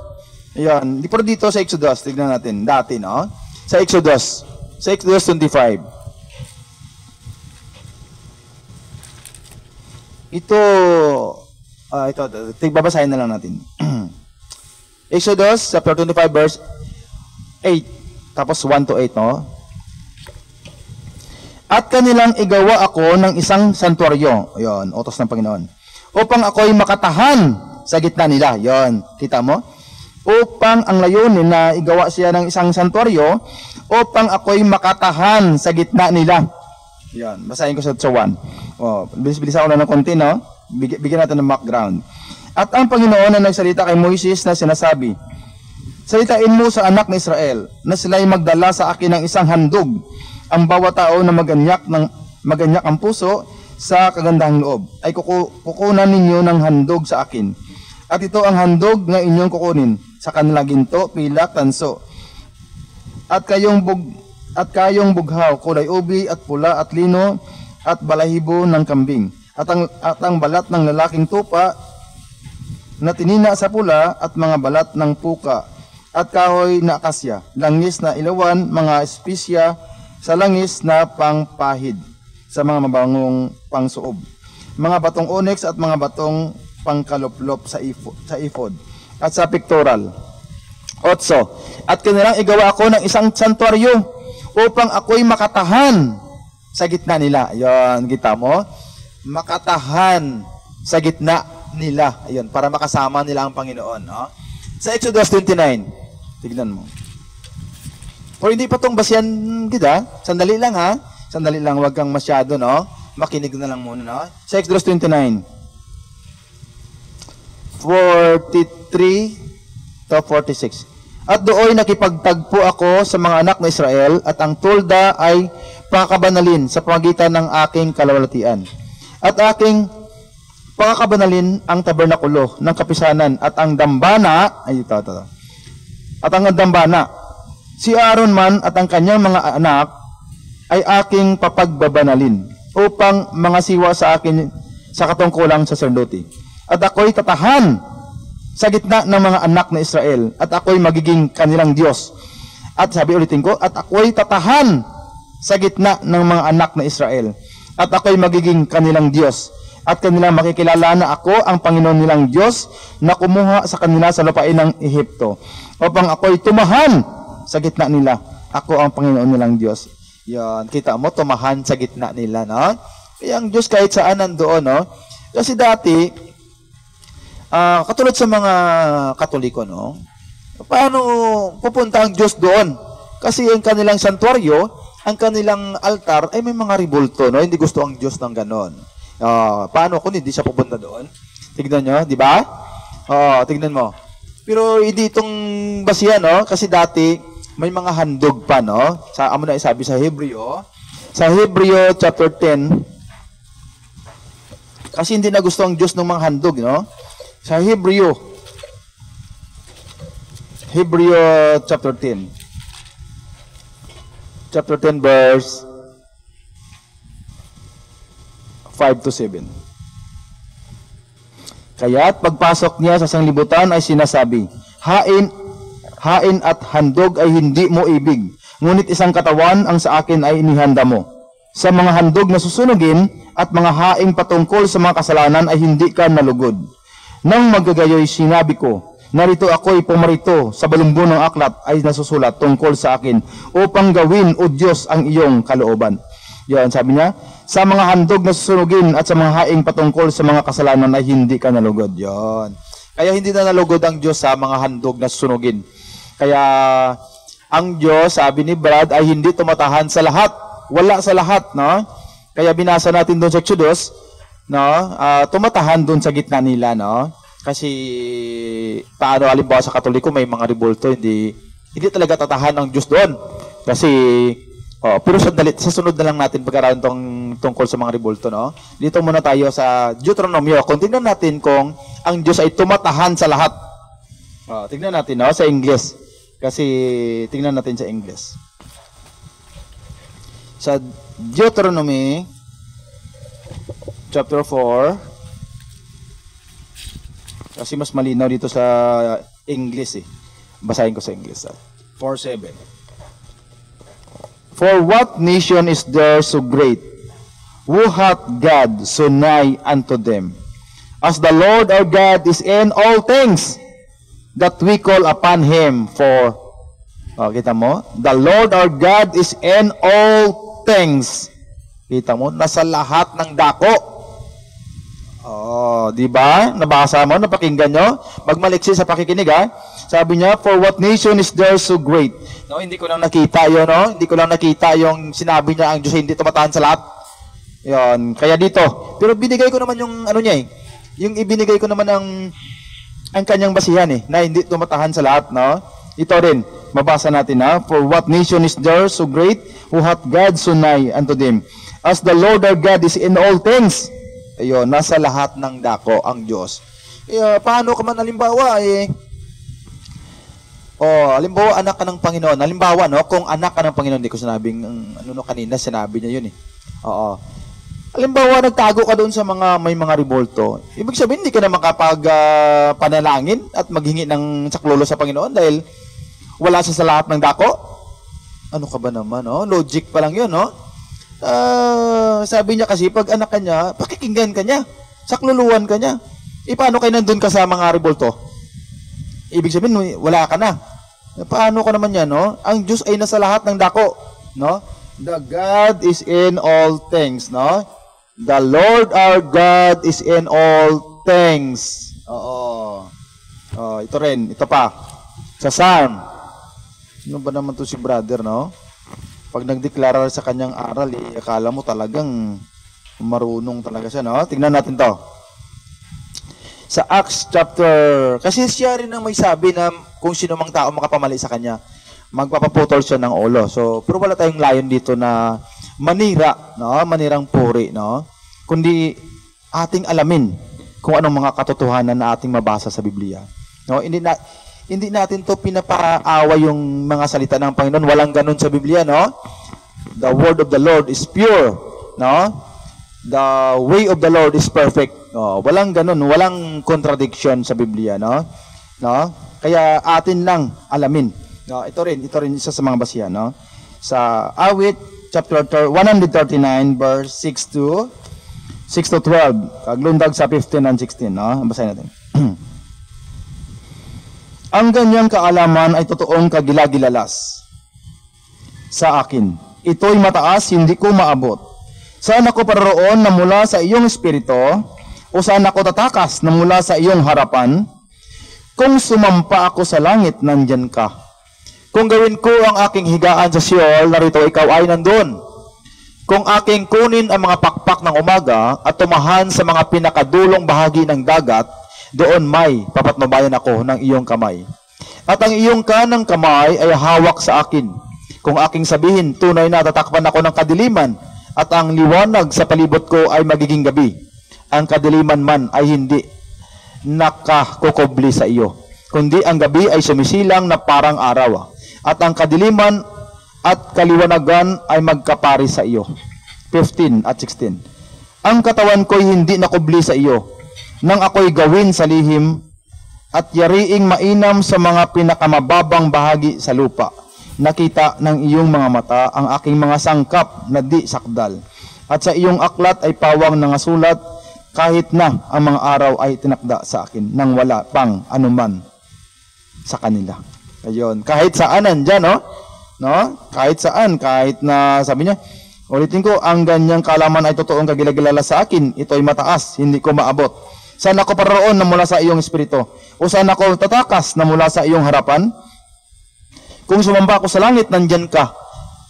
Ayun, pero dito sa Exodus, tignan natin, dati, no? Sa Exodus 25. Ito, babasahin na lang natin. Exodus, chapter 25, verse 8. Tapos 1 to 8, no? At kanilang igawa ako ng isang santuaryo. Ayun, utos ng Panginoon. Upang ako'y makatahan sa gitna nila. Ayun, kita mo? Upang ang layunin na igawa siya ng isang santuaryo, upang ako'y makatahan sa gitna nila. Ayun, basahin ko sa 1. Bilis-bilis ako na ng konti, no? Bigyan natin ng background. At ang Panginoon na nagsalita kay Moises na sinasabi, salitain mo sa anak ng Israel na sila'y magdala sa akin ng isang handog, ang bawat tao na maganyak ang puso sa kagandahang loob, ay kukunan ninyo ng handog sa akin. At ito ang handog na inyong kukunin, sa kanila ginto, pilak, tanso. At kayong bughaw, kulay ubi at pula at lino, at balahibo ng kambing. At ang balat ng lalaking tupa na tinina sa pula, at mga balat ng puka, at kahoy na akasya, langis na ilawan, mga espesya sa langis na pangpahid, sa mga mabangong pangsuob, mga batong onyx at mga batong pangkaluplop sa ifod, at sa pictorial. 8. At kanilang igawa ako ng isang santuaryo, upang ako'y makatahan sa gitna nila. Ayan, kita mo? Makatahan sa gitna nila. Ayun, para makasama nila ang Panginoon, no? Sa Exodus 29, tignan mo. O hindi pa tong basihan kita, sandali lang ha. Sandali lang, wag kang masyado, no? Makinig na lang muna, no? Sa Exodus 29, 43 to 46. At doon nakipagtagpo ako sa mga anak ng Israel at ang tulda ay pakakabanalin sa pamagitan ng aking kalawalatian. At aking pakakabanalin ang tabernakulo ng kapisanan at ang dambana, at ang dambana. Si Aaron man at ang kanyang mga anak ay aking papagbabanalin upang mga siwa sa akin sa katungkulang saserdote. At ako'y tatahan sa gitna ng mga anak na Israel at ako'y magiging kanilang Diyos. At sabi ulitin ko, at ako'y tatahan sa gitna ng mga anak na Israel at ako'y magiging kanilang Diyos. At kanilang makikilala na ako ang Panginoon nilang Diyos na kumuha sa kanila sa lupain ng Ehipto upang ako'y tumahan sa gitna nila. Ako ang Panginoon nilang Diyos. Yan, kita mo, tumahan sa gitna nila, no? Kaya ang Diyos kahit saan nandoon, no? Kasi dati, katulad sa mga Katoliko, no? Paano pupunta ang Diyos doon? Kasi ang kanilang santuaryo, ang kanilang altar, ay may mga ribulto, no? Hindi gusto ang Diyos ng ganon. Paano kung hindi siya pupunta doon? Tignan nyo, di ba? Tignan mo. Pero hindi itong basihan, no? Kasi dati, may mga handog pa, no? Amo na isabi sa Hebreo. Sa Hebreo chapter 10, kasi hindi na gusto ang Diyos ng mga handog, no? Sa Hebreo chapter 10. Chapter 10 verse 5 to 7. Kaya't pagpasok niya sa sanglibutan ay sinasabi, hain at handog ay hindi mo ibig, ngunit isang katawan ang sa akin ay inihanda mo. Sa mga handog na susunugin at mga haing patungkol sa mga kasalanan ay hindi ka nalugod. Nang magagayoy sinabi ko, narito ako'y pumarito sa balumbo ng aklat ay nasusulat tungkol sa akin upang gawin, O Diyos, ang iyong kalooban. Yan, sabi niya, sa mga handog na susunugin at sa mga haing patungkol sa mga kasalanan ay hindi ka nalugod. Yan. Kaya hindi na nalugod ang Diyos sa mga handog na susunugin. Kaya ang Diyos, sabi ni Brad, ay hindi tumatahan sa lahat. Wala sa lahat, no? Kaya binasa natin doon sa Exodus, no? Tumatahan doon sa gitna nila, no? Kasi paano halimbawa sa Katoliko may mga ribulto, hindi talaga tatahan ang Diyos doon. Kasi pero sandali, sa sunod na lang natin pag-aralan tungkol sa mga ribulto, no? Dito muna tayo sa Deuteronomio. Kung tingnan natin kung ang Diyos ay tumatahan sa lahat. Tingnan natin, no? Sa English. Kasi tingnan natin sa English. Sa Deuteronomy chapter 4, kasi mas malinaw dito sa English eh. Basahin ko sa English. 4:7. For what nation is there so great, who hath God so nigh unto them, as the Lord our God is in all things that we call upon Him for. Kita mo? The Lord our God is in all things. Kita mo? Nasa lahat ng dako. Di ba? Nabasa mo? Napakinggan nyo? Magmaliksi sa pakikinig, ha? Sabi niya, for what nation is there so great? No, hindi ko lang nakita yun, no? Hindi ko lang nakita yung sinabi niya, ang Diyos hindi tumatahan sa lahat. Yun. Kaya dito. Pero binigay ko naman yung ano niya, eh. Yung ibinigay ko naman ang kanyang basihan, eh, na hindi tumatahan sa lahat, no? Ito rin, mabasa natin, ha? For what nation is there so great, who hath God so nigh unto them? As the Lord our God is in all things. Ayun, nasa lahat ng dako ang Diyos. Paano ka man halimbawa, halimbawa anak ka ng Panginoon. Halimbawa, no, kung anak ka ng Panginoon, hindi ko sinabing, kanina, sinabi niya yun eh. Halimbawa, nagtago ka doon sa may mga ribulto. Ibig sabihin, hindi ka na makapag-panalangin at maghingi ng saklolo sa Panginoon dahil wala siya sa lahat ng dako. Ano ka ba naman, no? Logic pa lang yun, no? Sabi niya kasi, pag anak ka niya, pakikinggan ka niya, sakluluan ka niya. Paano kayo nandun ka sa mga ribulto? Ibig sabihin, wala ka na. Paano ka naman yan, no? Ang Diyos ay nasa lahat ng dako, no? The God is in all things, no? The Lord our God is in all things. Oo. Oh, ito rin, ito pa. Sa Psalm. Ano ba naman to si brother, no? Pag nagdeklara sa kanyang aral, akala mo talagang marunong talaga siya, no? Tingnan natin to. Sa Acts chapter, kasi siya rin ang may sabi na kung sino mang tao makapamali sa kanya, magpapaputol siya ng ulo. So, pero wala tayong layon dito na manira, no? Manirang puri, no? Kundi ating alamin kung anong mga katotohanan na ating mabasa sa Biblia. No? Hindi natin to pinapaawa yung mga salita ng Panginoon. Walang ganun sa Biblia, no? The word of the Lord is pure, no? The way of the Lord is perfect. No? Walang ganun, walang contradiction sa Biblia, no? No? Kaya atin lang alamin. No, ito rin isa sa mga basihan, no? Sa Awit chapter 139 verse 6 to 12. Kaglundag sa 15 and 16, no? Basahin natin. Ang ganyang kaalaman ay totoong kagilagilalas sa akin. Ito'y mataas, hindi ko maabot. Saan ako paroroon na mula sa iyong espiritu, o saan ako tatakas na mula sa iyong harapan? Kung sumampa ako sa langit, nandyan ka. Kung gawin ko ang aking higaan sa Sheol, narito ikaw ay nandun. Kung aking kunin ang mga pakpak ng umaga at tumahan sa mga pinakadulong bahagi ng dagat, doon may papatnubayan ako ng iyong kamay. At ang iyong kanang kamay ay hawak sa akin. Kung aking sabihin, tunay na tatakpan ako ng kadiliman, at ang liwanag sa palibot ko ay magiging gabi. Ang kadiliman man ay hindi nakakukubli sa iyo, kundi ang gabi ay sumisilang na parang araw. At ang kadiliman at kaliwanagan ay magkapari sa iyo. 15 at 16. Ang katawan ko'y hindi nakubli sa iyo, nang ako'y gawin sa lihim, at yariing mainam sa mga pinakamababang bahagi sa lupa. Nakita ng iyong mga mata ang aking mga sangkap na di sakdal. At sa iyong aklat ay pawang nangasulat, kahit na ang mga araw ay tinakda sa akin, nang wala pang anuman sa kanila. Ayun, kahit saan nandyan, no? No? Kahit saan, kahit na, sabi niya, ulitin ko, ang ganyang kaalaman ay totoong kagilagilala sa akin, ito ay mataas, hindi ko maabot. Saan ako paroon na mula sa iyong espiritu? O saan ako tatakas na mula sa iyong harapan? Kung sumamba ako sa langit, nandyan ka.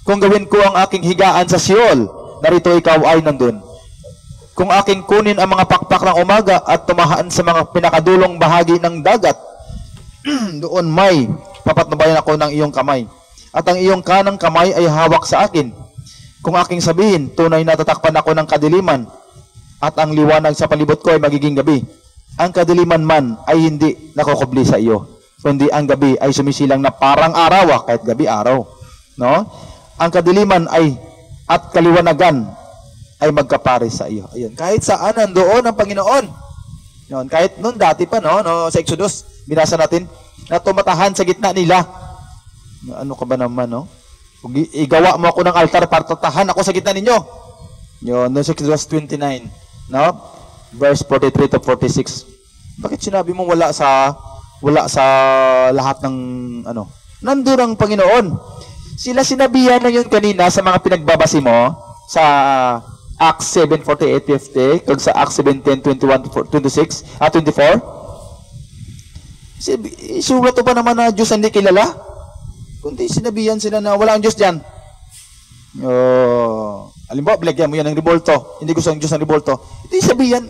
Kung gawin ko ang aking higaan sa Sheol, narito ikaw ay nandun. Kung aking kunin ang mga pakpak ng umaga at tumahaan sa mga pinakadulong bahagi ng dagat, doon may papatnubayan ako ng iyong kamay. At ang iyong kanang kamay ay hawak sa akin. Kung aking sabihin, tunay na tatakpan ako ng kadiliman, at ang liwanag sa palibot ko ay magiging gabi. Ang kadiliman man ay hindi nakukubli sa iyo, kundi ang gabi ay sumisilang na parang araw, kahit gabi araw. No? Ang kadiliman ay at kaliwanagan ay magkapare sa iyo. Ayun. Kahit saan nandoon ang Panginoon. Yun. Kahit noon dati pa, no, sa Exodus, binasa natin, na tumatahan sa gitna nila. Ano ka ba naman, no? Igawa mo ako ng altar para tatahan ako sa gitna ninyo. Yun, no, sa Exodus 29, no? Verse 43 to 46. Bakit sinabi mo wala sa lahat ng ano? Nandun ang Panginoon. Sila sinabihan na yun kanina sa mga pinagbabasi mo sa Acts 7:48-50 kag sa Acts 7:10-21-26 at 24. Isulat pa naman na Diyos hindi kilala. Kundi sinabihan sila na wala ang Diyos diyan. Halimbawa, bilagyan mo yan ng rebolto. Hindi gusto ang Diyos ng rebolto. Hindi sabihan.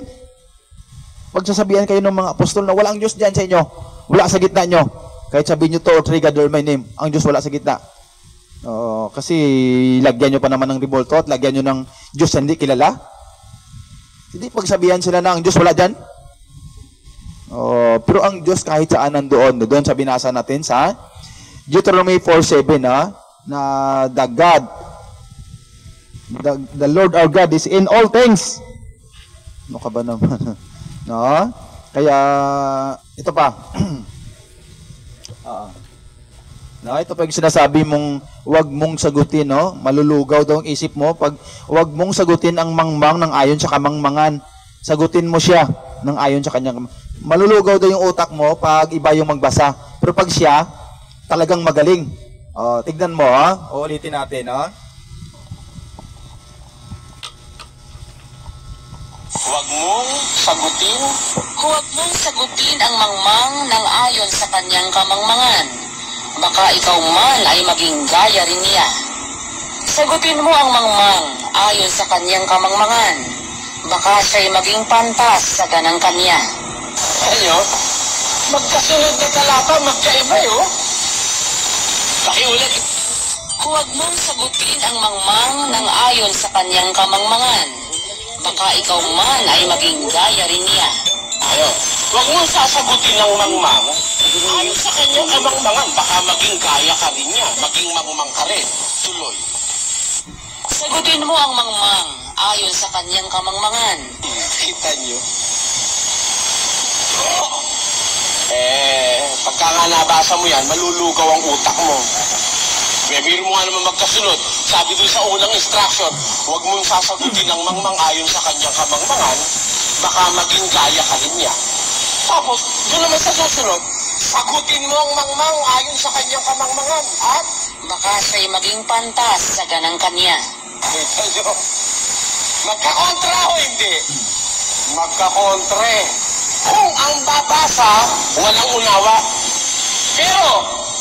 Pagsasabihan kayo ng mga apostol na wala ang Diyos diyan sa inyo. Wala sa gitna nyo. Kahit sabihin nyo to, three God or my name, ang Diyos wala sa gitna. Kasi lagyan nyo pa naman ng rebolto at lagyan nyo ng Diyos hindi kilala. Hindi pagsabihan sila na ang Diyos wala dyan. Pero ang Diyos kahit saan nandoon. Doon sa binasa natin sa Deuteronomy 4:7 na the Lord our God is in all things. Ano ka ba naman? No? Kaya ito pa. No, ito pa yung sinasabi mong wag mong sagutin, no? Malulugaw daw ang isip mo pag wag mong sagutin ang mangmang ng ayon sa kamangmangan. Sagutin mo siya ng ayon sa kanyang. Malulugaw daw yung utak mo pag iba yung magbasa. Pero pag siya talagang magaling. Tignan mo, Ulitin natin, Huwag mong sagutin Huwag mong sagutin ang mangmang ng ayon sa kanyang kamangmangan. Baka ikaw man ay maging gaya rin niya. Sagutin mo ang mangmang ayon sa kanyang kamangmangan. Baka siya'y maging pantas sa ganang kanya. Ayo, magkasunod na talata, magkaiba yun. Pakiulit. Huwag mong sagutin ang mangmang ng ayon sa kanyang kamangmangan. Baka ikaw man ay maging gaya rin niya. Ayo, huwag mong sasagutin ng mangmang. Ayon sa kanyang kamangmangan, baka maging gaya ka rin niya, maging mangmang ka rin. Tuloy. Sagutin mo ang mangmang ayon sa kanyang kamangmangan. Kita niyo? Pagka nga nabasa mo yan, malulugaw ang utak mo. Biro mo nga naman magkasunod. Sabi doon sa unang instruction, huwag mong sasagutin ng mangmang ayon sa kanyang kamangmangan, baka maging gaya ka rin niya. Tapos, doon naman sa susunod, sagutin mo ang mangmang ayon sa kanyang kamangmangan at Baka siya'y maging pantas sa ganang kanya. kita nyo, magkakontra o hindi? Magkakontre. Kung ang babasa, walang unawa. Pero,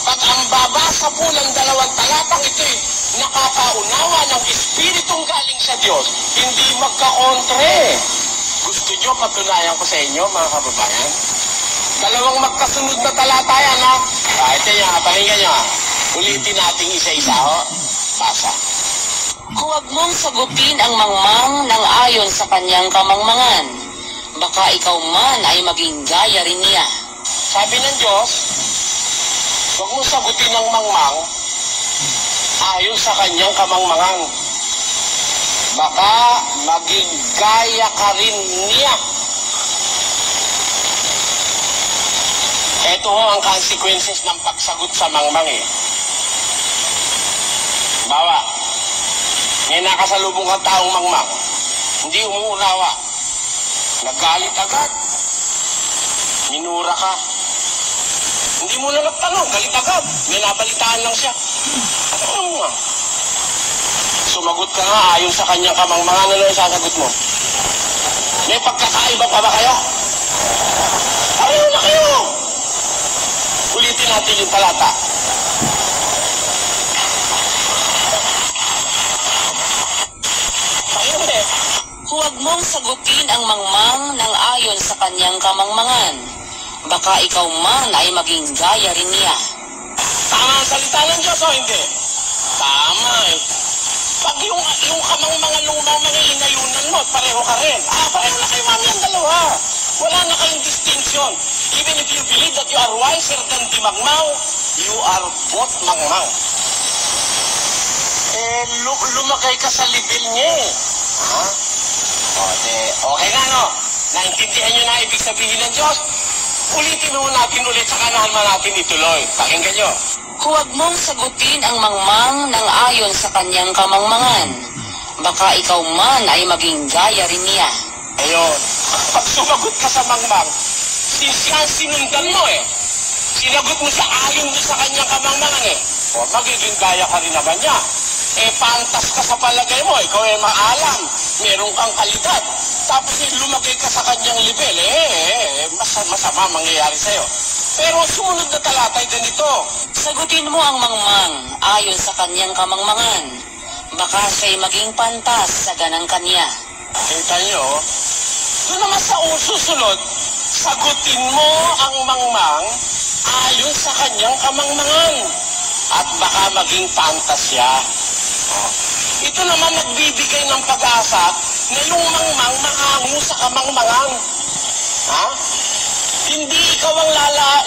pag ang babasa po ng dalawang talatang ito'y nakakaunawa ng Espiritong galing sa Diyos, hindi magkakontre. Gusto nyo patunayan ko sa inyo, mga kababayan? Dalawang magkasunod na talata yan, ha? Ito niya, pakinggan nyo, ha? Ulitin natin isa-isa, ho? Basa. Huwag mong sagutin ang mangmang ng ayon sa kanyang kamangmangan. Baka ikaw man ay maging gaya rin niya. Sabi ng Diyos, huwag mong sagutin ng mangmang ayon sa kanyang kamangmangan. Baka maging gaya ka rin niya. Ito ho ang consequences ng pagsagot sa mangmang eh. Bawa, may nakasalubong kang taong mangmang, hindi umuunawa, nagalit agad, minura ka. Hindi mo na nagtanong, galit agad, may nabalitaan lang siya. Ano nga? Sumagot ka nga ayon sa kanyang kamangmangan, ano yung sasagot mo? May pagkakaiba pa ba kayo? Pareho na kayo! Ulitin natin yung talata. Ayun eh. Huwag mong sagutin ang mangmang ng ayon sa kanyang kamangmangan. Baka ikaw man ay maging gaya rin niya. Tama ang salita ng Diyos o hindi? Tama eh. Pag yung kamangmangan ng mga inayunan mo, pareho ka rin. Pareho na kayo mami ang dalawa. Wala na kayong distinction. Even if you believe that you are wiser than the mangmang, you are both mangmang. Lumakay ka sa level niya eh. Ha? Okay na no? Naintindihan niyo na ibig sabihin ng Diyos? Ulitin mo natin ulit sa kanahan man natin ituloy. Pakinggan niyo. Huwag mong sagutin ang mangmang ng ayon sa kanyang kamangmangan. Baka ikaw man ay maging gaya rin niya. Ayun. Pag sumagot ka sa mangmang, sinundan mo eh. Sinagot mo sa ayon sa kanyang kamangmangan eh. O, magiging gaya ka rin naman niya. Pantas ka sa palagay mo. Ikaw ay maalam. Meron kang kalidad. Tapos lumagay ka sa kanyang level. Masama mangyayari sa'yo. Pero sumunod na talata ay ganito. Sagutin mo ang mangmang ayon sa kanyang kamangmangan. Baka siya'y maging pantas sa ganang kanya. Kita nyo, doon naman sa susunod, sagutin mo ang mangmang ayon sa kanyang kamangmangan. At baka maging pantas siya. Ito naman nagbibigay ng pag-asa na yung mangmang mahango sa kamangmangan. Ha? Hindi ikaw ang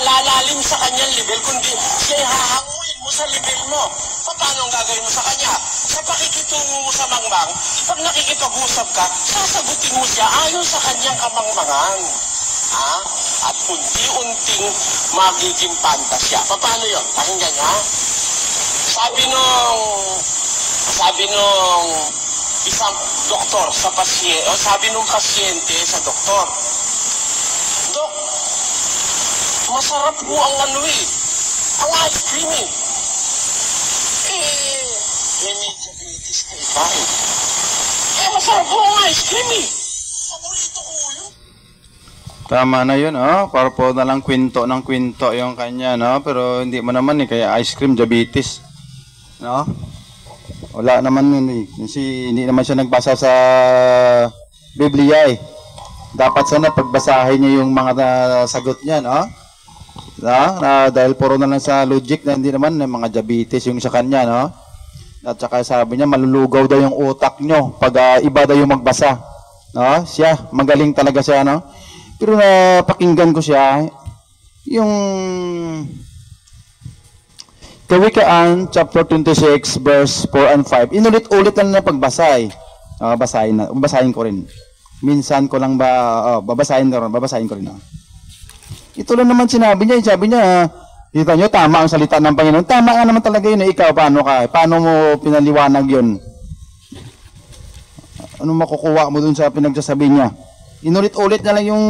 lalalim sa kanyang level, kundi siya'y hahanguin mo sa level mo. Paano ang gagawin mo sa kanya? Sa pakikitungo mo sa mangmang, pag nakikipag-usap ka, sasagutin mo siya ayon sa kanyang kamangmangan. Ha? At unti-unting magiging pantas siya. Paano yun? Pakinggan niya. Sabi nung isang doktor sa pasyente, o sabi nung pasyente sa doktor, Dok, masarap po ang ang ice cream eh. Medyo bitis na iba eh. Masarap po ang ice cream eh. Tama na yun, oh. Para po na lang kwento ng kwento yung kanya, no? Pero hindi mo naman eh, kaya ice cream, diabetes. No? Wala naman yun eh. Kasi hindi naman siya nagbasa sa Biblia eh. Dapat sana pagbasahin niya yung mga sagot niya, no? Dahil puro na lang sa logic na hindi naman mga diabetes yung sa kanya, no? At saka sabi niya, malulugaw daw yung utak nyo pag iba daw yung magbasa. No? Siya, magaling talaga siya, no? Pero napakinggan ko siya, yung Kawikaan, chapter 26, verse 4 and 5. Inulit-ulit lang na pagbasa eh. Basahin ko rin. Minsan ko lang babasahin ko rin. Ito lang naman sinabi niya. Sabi niya, kita nyo, tama ang salita ng Panginoon. Tama nga naman talaga yun. Ikaw, paano ka? Paano mo pinaliwanag yun? Ano makukuha mo dun sa pinagsasabi niya? Inulit-ulit na lang yung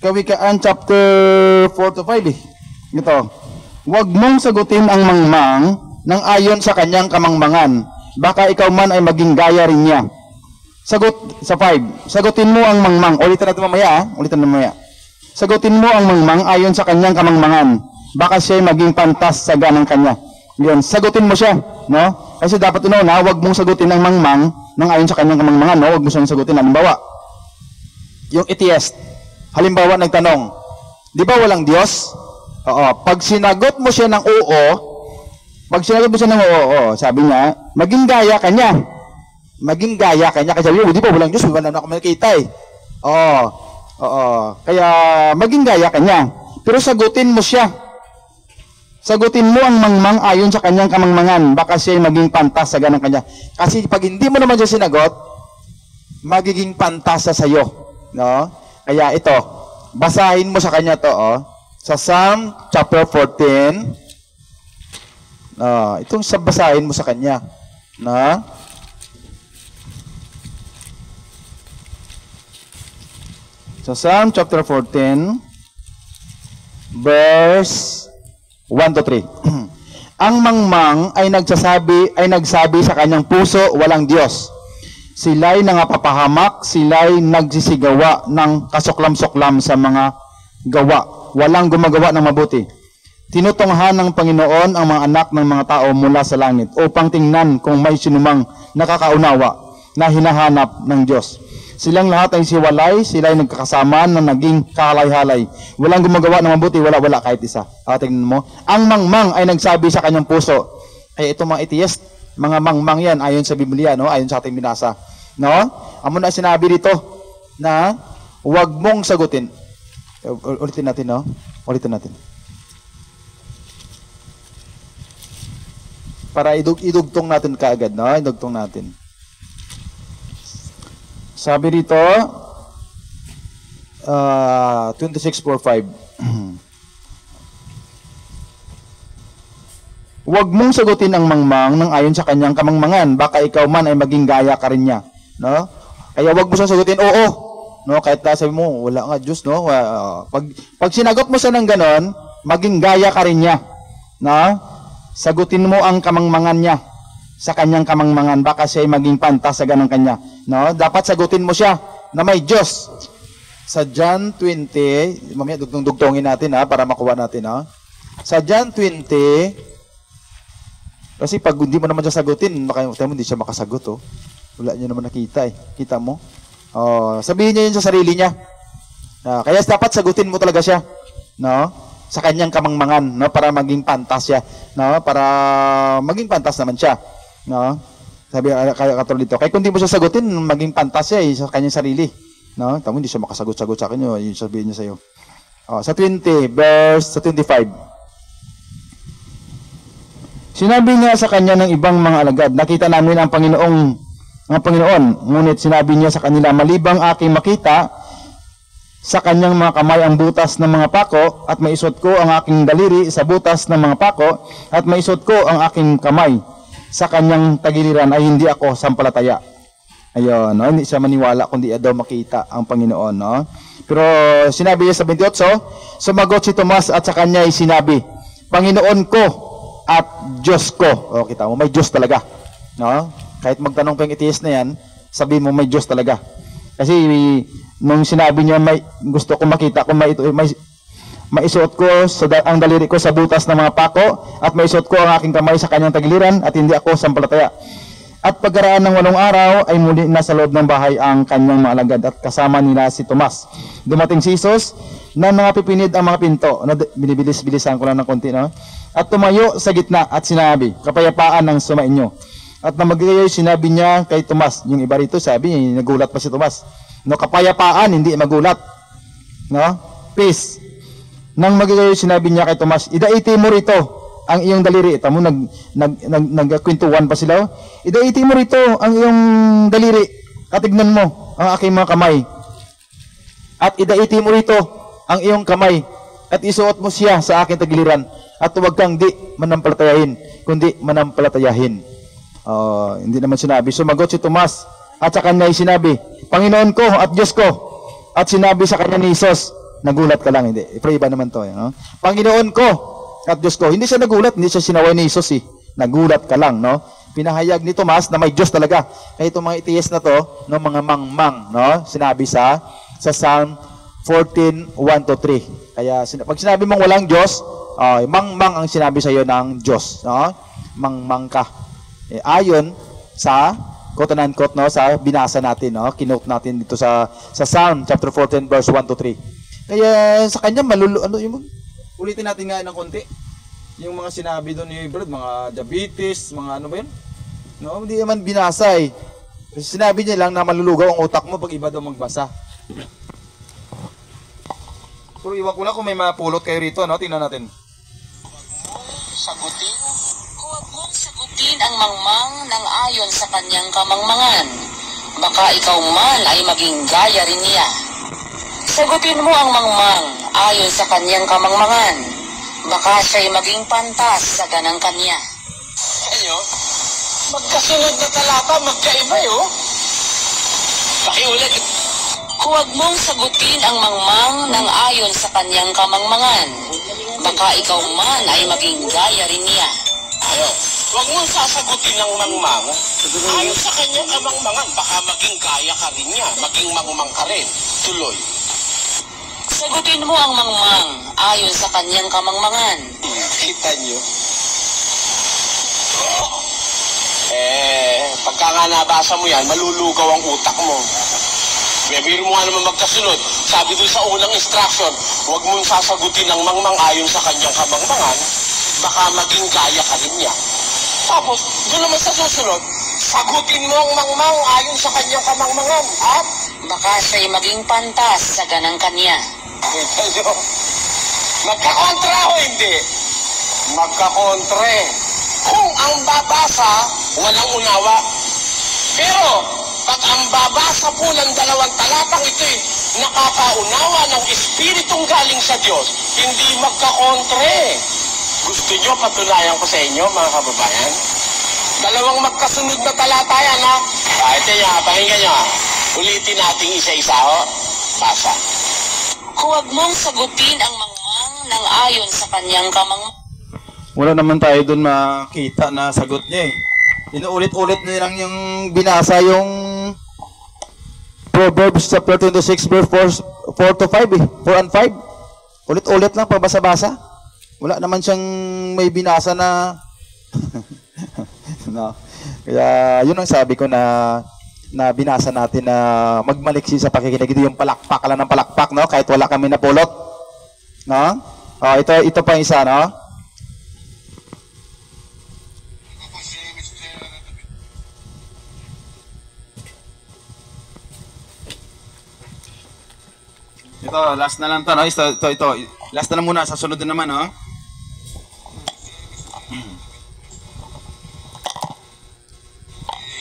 Kawikaan, chapter 4 to 5 eh. Ito. Huwag mong sagutin ang mangmang nang ayon sa kanyang kamangmangan. Baka ikaw man ay maging gaya rin niya. Sagot sa 5. Sagutin mo ang mangmang. Ulitin natin mamaya. Sagutin mo ang mangmang ayon sa kanyang kamangmangan. Baka siya ay maging pantas sa ganang kanya. Yun, sagutin mo siya, no? Kasi dapat una, huwag mong sagutin ang mangmang nang ayon sa kanyang kamangmangan, no? Huwag mo siyang sagutin. Halimbawa, yung atheist. Halimbawa, nagtanong, di ba walang Diyos? Oo. Pag sinagot mo siya ng oo, sabi niya, maging gaya ka niya. Kasi sabi niya, di ba walang Diyos? Wala na ako makikita eh. Oo. Kaya maging gaya ka niya. Pero sagutin mo siya. Sagutin mo ang mangmang ayon sa kanyang kamangmangan. Baka siya ay maging pantas sa ganang kanya. Kasi pag hindi mo naman siya sinagot, magiging pantas sa sayo. No? Kaya ito, basahin mo sa kanya to, sa Psalm chapter 14. Itong basahin mo sa kanya. No? Sa Psalm chapter 14, verse 1 to 3. Ang mangmang ay nagsabi sa kanyang puso, walang Diyos. Sila'y nangapapahamak, sila'y nagsisigawa ng kasuklam-suklam sa mga gawa. Walang gumagawa ng mabuti. Tinutunghan ng Panginoon ang mga anak ng mga tao mula sa langit upang tingnan kung may sinumang nakakaunawa na hinahanap ng Diyos. Silang lahat ay siwalay, sila ay nagkakasama na naging kahalay-halay. Walang gumagawa ng mabuti, wala kahit isa. Tingnan mo. Ang mangmang ay nagsabi sa kanyang puso. Ito mga atheist, mga mangmang yan, ayon sa Biblia, no? Ayon sa ating binasa. No? Amo na sinabi dito na huwag mong sagutin. Ulitin natin, no? Ulitin natin. Para idugtong natin kaagad, no? Idugtong natin. Sabi dito, 26:4-5. Huwag mong sagutin ang mangmang nang ayon sa kanyang kamangmangan. Baka ikaw man ay maging gaya ka rin niya. No? Kaya huwag mo siyang sagutin, oo. No? Kahit sabi mo, wala nga Diyos. No? Pag sinagot mo siya ng ganon, maging gaya ka rin niya. No? Sagutin mo ang kamangmangan niya sa kanyang kamangmangan, baka siya ay maging pantas sa ganang kanya. No? Dapat sagutin mo siya na may Diyos. Sa John 20, mamaya dugtongin natin para makuha natin. Sa John 20, kasi pag hindi mo naman siya sagutin, hindi siya makasagot. Wala niya naman nakita eh. Kita mo? Sabihin niya yun sa sarili niya. Kaya dapat sagutin mo talaga siya. No? Sa kanyang kamangmangan, no? Para maging pantas siya. No? Para maging pantas naman siya. No? Sabi kaya katulad dito. Kaya kung hindi mo siya sagutin, maging pantas siya sa kanyang sarili. No? Tamo hindi siya makasagot-sagot sa akin, yung sabihin niya sa iyo. Sa 20 verse 25. Sinabi niya sa kanya ng ibang mga alagad, nakita namin ang Panginoon, ngunit sinabi niya sa kanila, malibang aking makita sa kanyang mga kamay ang butas ng mga pako, at maisot ko ang aking daliri sa butas ng mga pako, at maisot ko ang aking kamay sa kanyang tagiliran, ay hindi ako sampalataya. Ayun, no? Hindi siya maniwala kundi daw makita ang Panginoon. No? Pero sinabi niya sa 28, sumagot si Tomas at sa kanya ay sinabi, Panginoon ko at Diyos ko. Kita mo, may Diyos talaga. No? Kahit magtanong pa yung atheist na yan, sabi mo may Diyos talaga. Kasi nung sinabi niya, gusto ko makita kung maisuot ko ang daliri ko sa butas ng mga pako at maisuot ko ang aking kamay sa kanyang tagiliran at hindi ako sampalataya. At pagkaraan ng 8 araw ay muli na sa loob ng bahay ang kanyang mga alagad at kasama nila si Tomas. Dumating si Jesus na mga pipinid ang mga pinto. Binibilis-bilisan ko lang ng konti. No? At tumayo sa gitna at sinabi, kapayapaan ang sumainyo. At na magkayo sinabi niya kay Tomas. Yung iba rito sabi, nagulat pa si Tomas. No, kapayapaan, hindi magulat. No? Peace. Nang magkayo sinabi niya kay Tomas, idaiti mo rito ang iyong daliri. Ito mo, nagkwentuhan pa sila. Idaiti mo rito ang iyong daliri at tignan mo ang aking mga kamay. At idaiti mo rito ang iyong kamay at isuot mo siya sa aking tagiliran at huwag kang di manampalatayahin, kundi manampalatayahin. Hindi naman sinabi. Sumagot si Tomas at sa kanya ay sinabi, Panginoon ko at Diyos ko. At sinabi sa kanya ni Jesus, nagulat ka lang, hindi. Iba naman to. No? Panginoon ko at Diyos ko. Hindi siya nagulat, hindi siya sinaway ni Jesus eh. Nagulat ka lang, no? Pinahayag ni Tomas na may Diyos talaga. Kaya itong mga itiis na to, no, mga mangmang, no? Sinabi sa Psalm 14:1-3. Kaya pag sinabi mong walang Diyos, mangmang ang sinabi sa iyo ng Diyos, no? Mangmang ka. Ayon sa quote and unquote, no, sa binasa natin, no? Kinote natin dito sa Psalm chapter 14 verse 1-3. Kaya sa kanya ulitin natin nga ng konti. Yung mga sinabi doon ni Brad, mga diabetes, mga ano ba yun? No, hindi naman binasa eh. Kasi sinabi niya lang na malulugaw ang utak mo pag iba daw magbasa. Pero iwan ko lang kung may mapulot kayo rito, no? Tingnan natin. Huwag mong sagutin ang mangmang ng ayon sa kanyang kamangmangan. Baka ikaw man ay maging gaya rin niya. Sagutin mo ang mangmang ayon sa kanyang kamangmangan. Baka siya'y maging pantas sa ganang kanya. Ayo, magkasunod na talata, magkaiba yun. Pakiulit. Huwag mong sagutin ang mangmang ng ayon sa kanyang kamangmangan. Baka ikaw man ay maging gaya rin niya. Ayo, huwag mong sasagutin ng mangmang. Ayon sa kanyang kamangmangan, baka maging gaya ka rin niya, maging mangmang ka rin. Tuloy. Sagutin mo ang mangmang ayon sa kanyang kamangmangan. Kita niyo? Pagka nga nabasa mo yan, malulugaw ang utak mo. Biro mo nga naman magkasunod. Sabi doon sa unang instruction, huwag mong sasagutin ng mangmang ayon sa kanyang kamangmangan, baka maging gaya ka rin niya. Tapos, doon naman sa susunod, sagutin mo ang mangmang ayon sa kanyang kamangmangan, at Baka siya'y maging pantas sa ganang kanya. magkakontra o hindi? Magkakontre. Kung ang babasa, walang unawa. Pero, pag ang babasa po ng dalawang talatang ito'y nakakaunawa ng Espiritong galing sa Diyos, hindi magkakontre. Gusto nyo patunayan ko sa inyo, mga kababayan? Dalawang magkasunod na talata yan, ha? Ito yan, pakinggan nyo, ha? Ulitin natin isa-isa, ho? Basa. Huwag mong sagutin ang mangmang ng ayon sa kanyang kamangmangan. Wala naman tayo doon makita na sagot niya eh. Inuulit-ulit na lang yung binasa yung Proverbs chapter 26 verse 4-5 eh. 4 and 5. Ulit-ulit lang pabasa-basa. Wala naman siyang may binasa na no. Kaya yun ang sabi ko na binasa natin na magmaliksi sa pakikinig. Ito yung palakpak lang ng palakpak, no? Kahit wala kami napulot. No? Ito pa isa, no? Ito, last na lang to, no? Ito. Last na lang muna, sa sunod na naman, no?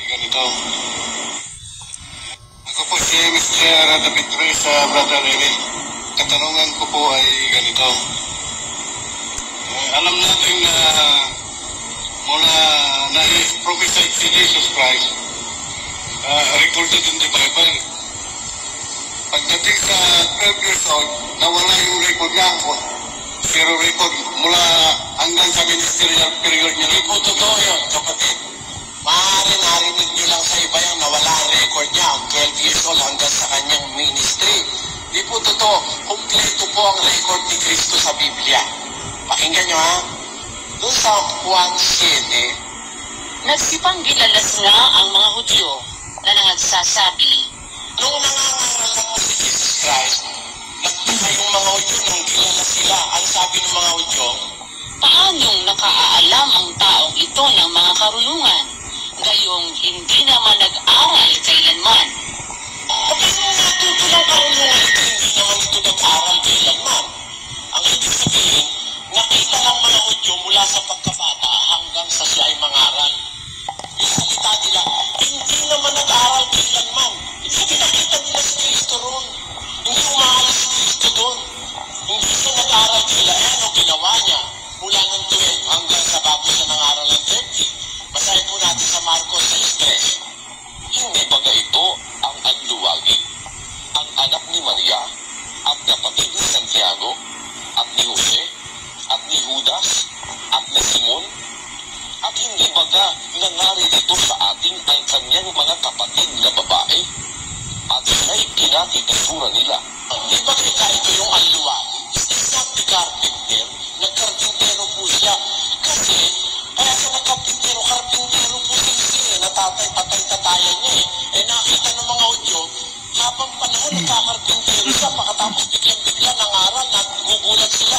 Ganito. Ako po si Mr. David Ruiz sa Brother Rene. Katanungan ko po ay ganito. Alam natin na mula na prophesied si Jesus Christ, recorded in the Bible. Pagdating sa 12 years old, nawala yung record niya. Zero record mula hanggang sa ministerial period niya. Hindi po totoo yun, kapatid. Maaari narinig niyo lang sa iba yung nawala ang record niya. 12 years old hanggang sa po totoo. Kumpleto po ang record ni Kristo sa Biblia. Pakinggan nyo ha. Doon sa Juan 7, Nagsipanggilalas nga ang mga Hudyo na nagsasabi, nung nangangaral na po si Jesus Christ, nagtaka yung mga Hudyo nung kilala sila. Ang sabi ng mga Hudyo, paanong nakaalam ang taong ito ng mga karunungan, gayong hindi naman nag-aral kailanman? paano natuto ng karunungan ito? Hindi naman ito nag-aral kailanman. Ang ibig sabihin, nakita ng mga Hudyo mula sa pagkabata hanggang sa siya ay mangaral. Yung salita nila, hindi naman nag-aral kailanman. Hindi nakita nila si Kristo roon. Hindi umaalis si Kristo doon. Hindi siya nag-aral kailanman. Ano ginawa niya? Mula ng 12 hanggang sa bago siya nangaral ng 30. Basahin po natin sa Marcos 6:3. Hindi baga ito ang anluwagi, ang anak ni Maria, at kapatid ni Santiago, at ni Jose, at ni Judas, at ni Simon? At hindi baga nangari dito sa atin ang kanyang mga kapatid na babae? At siya'y kinatitesura nila. Di ba kita ito yung anluwagi? Is not the carpenter. Nagkarpintero po siya. Kasi, kaya sa nagkarpintero, karpintero po siya. Natatay-patay-tatayan niya eh. Eh nakita ng mga Hudyo, habang panahon nagkakarpintero siya, pakatapos biglang-bigla nangaral, nagugulat sila.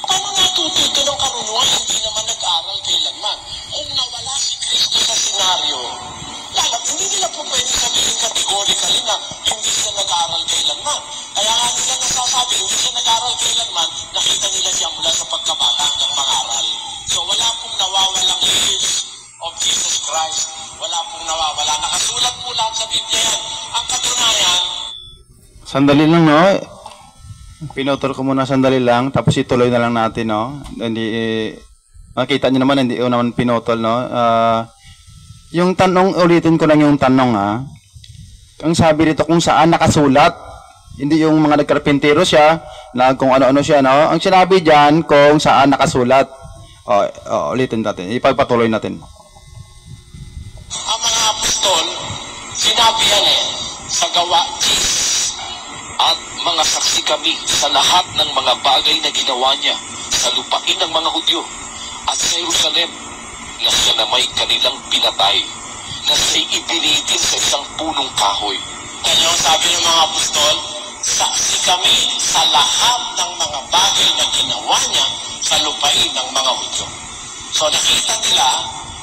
Paano natuto ito ng karunungan? Hindi naman nag-aral kailanman. Kung nawala si Kristo sa senaryo, hindi nila po pwede sabihin categorically na hindi siya nag-aral kailanman. Kaya nga nila nasasabi, hindi siya nag-aral kailanman, nakita nila siya mula sa pagkabata hanggang mangaral. So wala pong nawawalang years of Jesus Christ. Wala pong nawawala. Nakasulat po lahat sa Biblia yan. Ang katunayan, Sandali lang, no? Pinutol ko muna sandali lang, tapos ituloy na lang natin, no? Hindi, makita nyo naman, hindi ko naman pinutol, no? Yung tanong, ulitin ko lang yung tanong, ha? Ang sabi rito kung saan nakasulat, hindi yung mga nagkarpintero siya, na kung ano-ano siya, no? Ang sinabi dyan, kung saan nakasulat. Ulitin natin, ipagpatuloy natin. ang mga apostol, sinabi yan sa Gawa 10. At mga saksi kami sa lahat ng mga bagay na ginawa niya sa lupain ng mga Hudyo at sa Jerusalem, na siya na may kanilang pinatay, na siya'y ibinitin sa isang punong kahoy. Kanya ang sabi ng mga apostol, saksi kami sa lahat ng mga bagay na ginawa niya sa lupain ng mga Hudyo. So nakita nila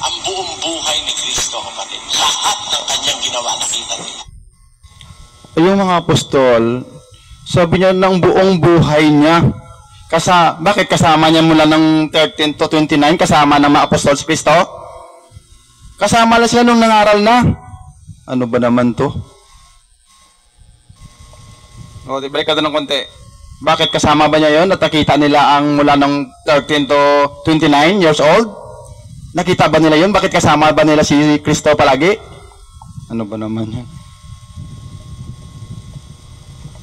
ang buong buhay ni Kristo, kapatid. Lahat ng kanyang ginawa, nakita nila. Yung mga apostol, sabi niya ng buong buhay niya. Bakit kasama niya mula ng 13 to 29, kasama ng mga apostol si Kristo? Kasama lang sila nung nangaral na. Ano ba naman to? Balik ka doon ng konti. Bakit kasama ba niya yon? At nakita nila ang mula ng 13 to 29 years old? Nakita ba nila yun? Bakit kasama ba nila si Kristo palagi? Ano ba naman yan?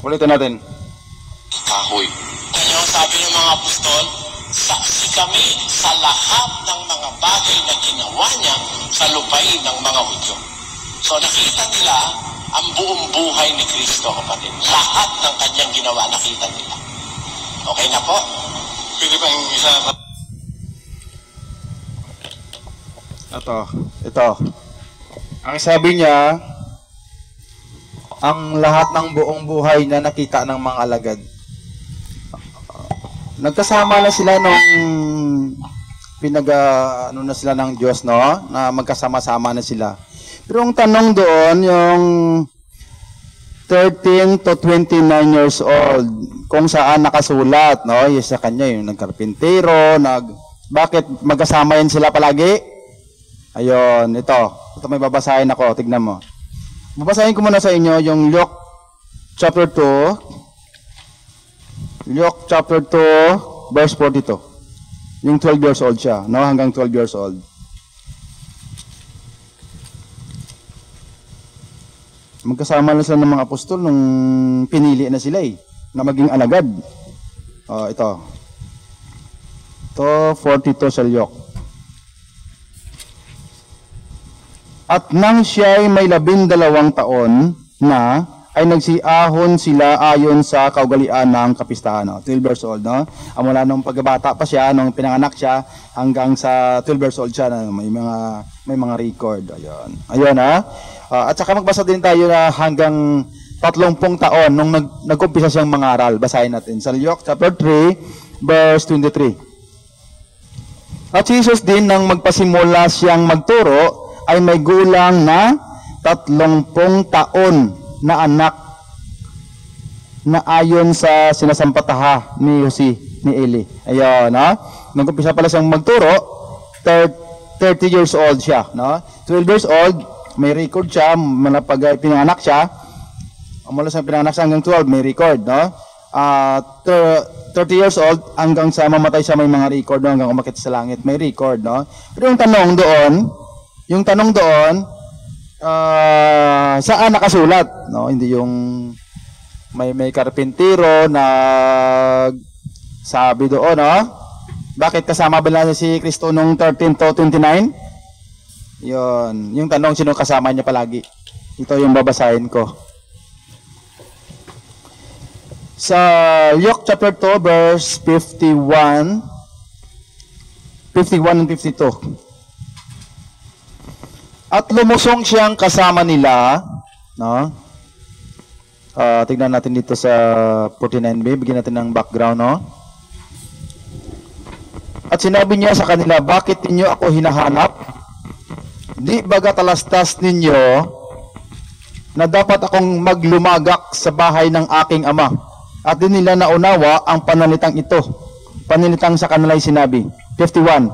Ulitin natin. Kahoy. Kanya ang sabi ng mga apostol, saksi kami sa lahat ng mga bagay na ginawa niya sa lupain ng mga Hudyo. So nakita nila ang buong buhay ni Kristo, kapatid. Lahat ng kanyang ginawa, nakita nila. Okay na po? Pwede ba yung isa? Ito. Ang sabi niya, ang lahat ng buong buhay na nakita ng mga alagad. Nagkasama na sila nung ano na sila ng Diyos, no? Na magkasama-sama na sila. Pero ang tanong doon, yung 13 to 29 years old, kung saan nakasulat, no? Yung sa kanya, yung nagkarpintero, bakit magkasama yan sila palagi? Ayun, ito may babasahin ako, tignan mo. Babasahin ko muna sa inyo yung Luke chapter 2, verse 42. Yung 12 years old siya, no? Hanggang 12 years old. Magkasama na sila ng mga apostol nung pinili na sila na maging alagad. Ito. Ito, 42 sa Luke. At nang siya ay may 12 taon na, ay nagsiahon sila ayon sa kaugalian ng kapistahan. No? 12 years old. No? Mula nung pagkabata pa siya, nung pinanganak siya, hanggang sa 12 years old siya, na may mga record. Ayun. Ayun ha. At saka magbasa din tayo na hanggang 30 taon nung nag-umpisa siyang mangaral. Basahin natin sa Luke chapter 3, verse 23. At si Jesus din nang magpasimula siyang magturo ay may gulang na 30 taon na anak na ayon sa sinasampataha ni Jose, ni Eli. Ayun, no? Nung umpisa pala siyang magturo, 30 years old siya, no? 12 years old, may record siya, pag pinanganak siya, mula sa pinanganak siya hanggang 12, may record, no? 30 years old, hanggang sa mamatay siya, may mga record, no? Hanggang umakit sa langit, may record, no? Pero yung tanong doon, saan nakasulat, no? Hindi yung may karpintero na sabi doon, no? Bakit kasama ba niya si Kristo nung 13 to 29? Yun, yung tanong, sino kasama niya palagi? Ito yung babasahin ko. Sa Luke chapter 2 verse 51 and 52. At lumusong siyang kasama nila, no? Tignan natin dito sa 49b, bigyan natin ng background, no? At sinabi niya sa kanila, bakit ninyo ako hinahanap? Di baga talastas ninyo na dapat akong maglumagak sa bahay ng aking ama? At din nila naunawa ang panalitang ito. Panalitang sa kanila ay sinabi. 51.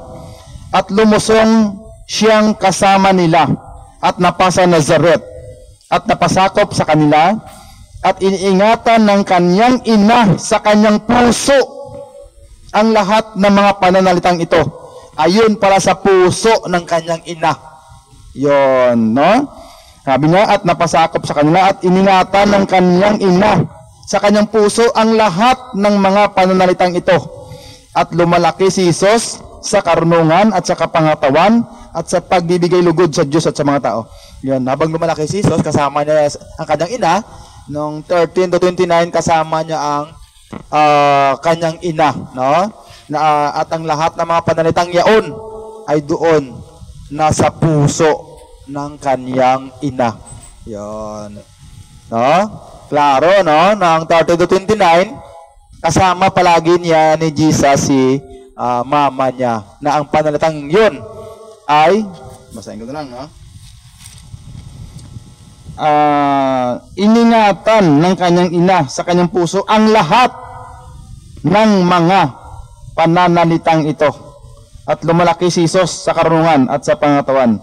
At lumusong siyang kasama nila at napasa Nazaret at napasakop sa kanila at iniingatan ng kanyang ina sa kanyang puso ang lahat ng mga pananalitang ito. Ayun para sa puso ng kanyang ina. Yon, no? Sabi niya, at napasakop sa kanila at iningatan ng kanyang ina sa kanyang puso ang lahat ng mga pananalitang ito. At lumalaki si Jesus sa karunungan at sa kapangatawan at sa pagbibigay lugod sa Diyos at sa mga tao. Yan, habang lumalaki si Jesus, kasama niya ang kanyang ina. Nung 13 to 29, kasama niya ang kanyang ina. No? At ang lahat ng mga pananalitang yaon ay doon nasa puso ng kanyang ina. Yan. No? Klaro, no? Nang 30 to 29, kasama palagi niya ni Jesus si mama niya, na ang pananalitang yun ay, basahin ko na lang, no? Iningatan ng kanyang ina sa kanyang puso ang lahat ng mga pananalitang ito. At lumalaki si Jesus sa karunungan at sa pangatawan.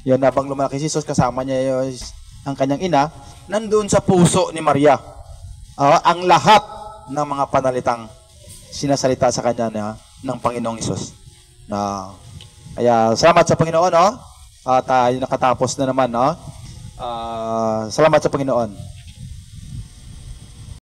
Yan, habang lumalaki si Jesus, kasama niya ang kanyang ina, nandun sa puso ni Maria. Ang lahat ng mga panalitang sinasalita sa kanya ng Panginoong Hesus. Kaya salamat sa Panginoon, no? At nakatapos na naman, no? Salamat sa Panginoon.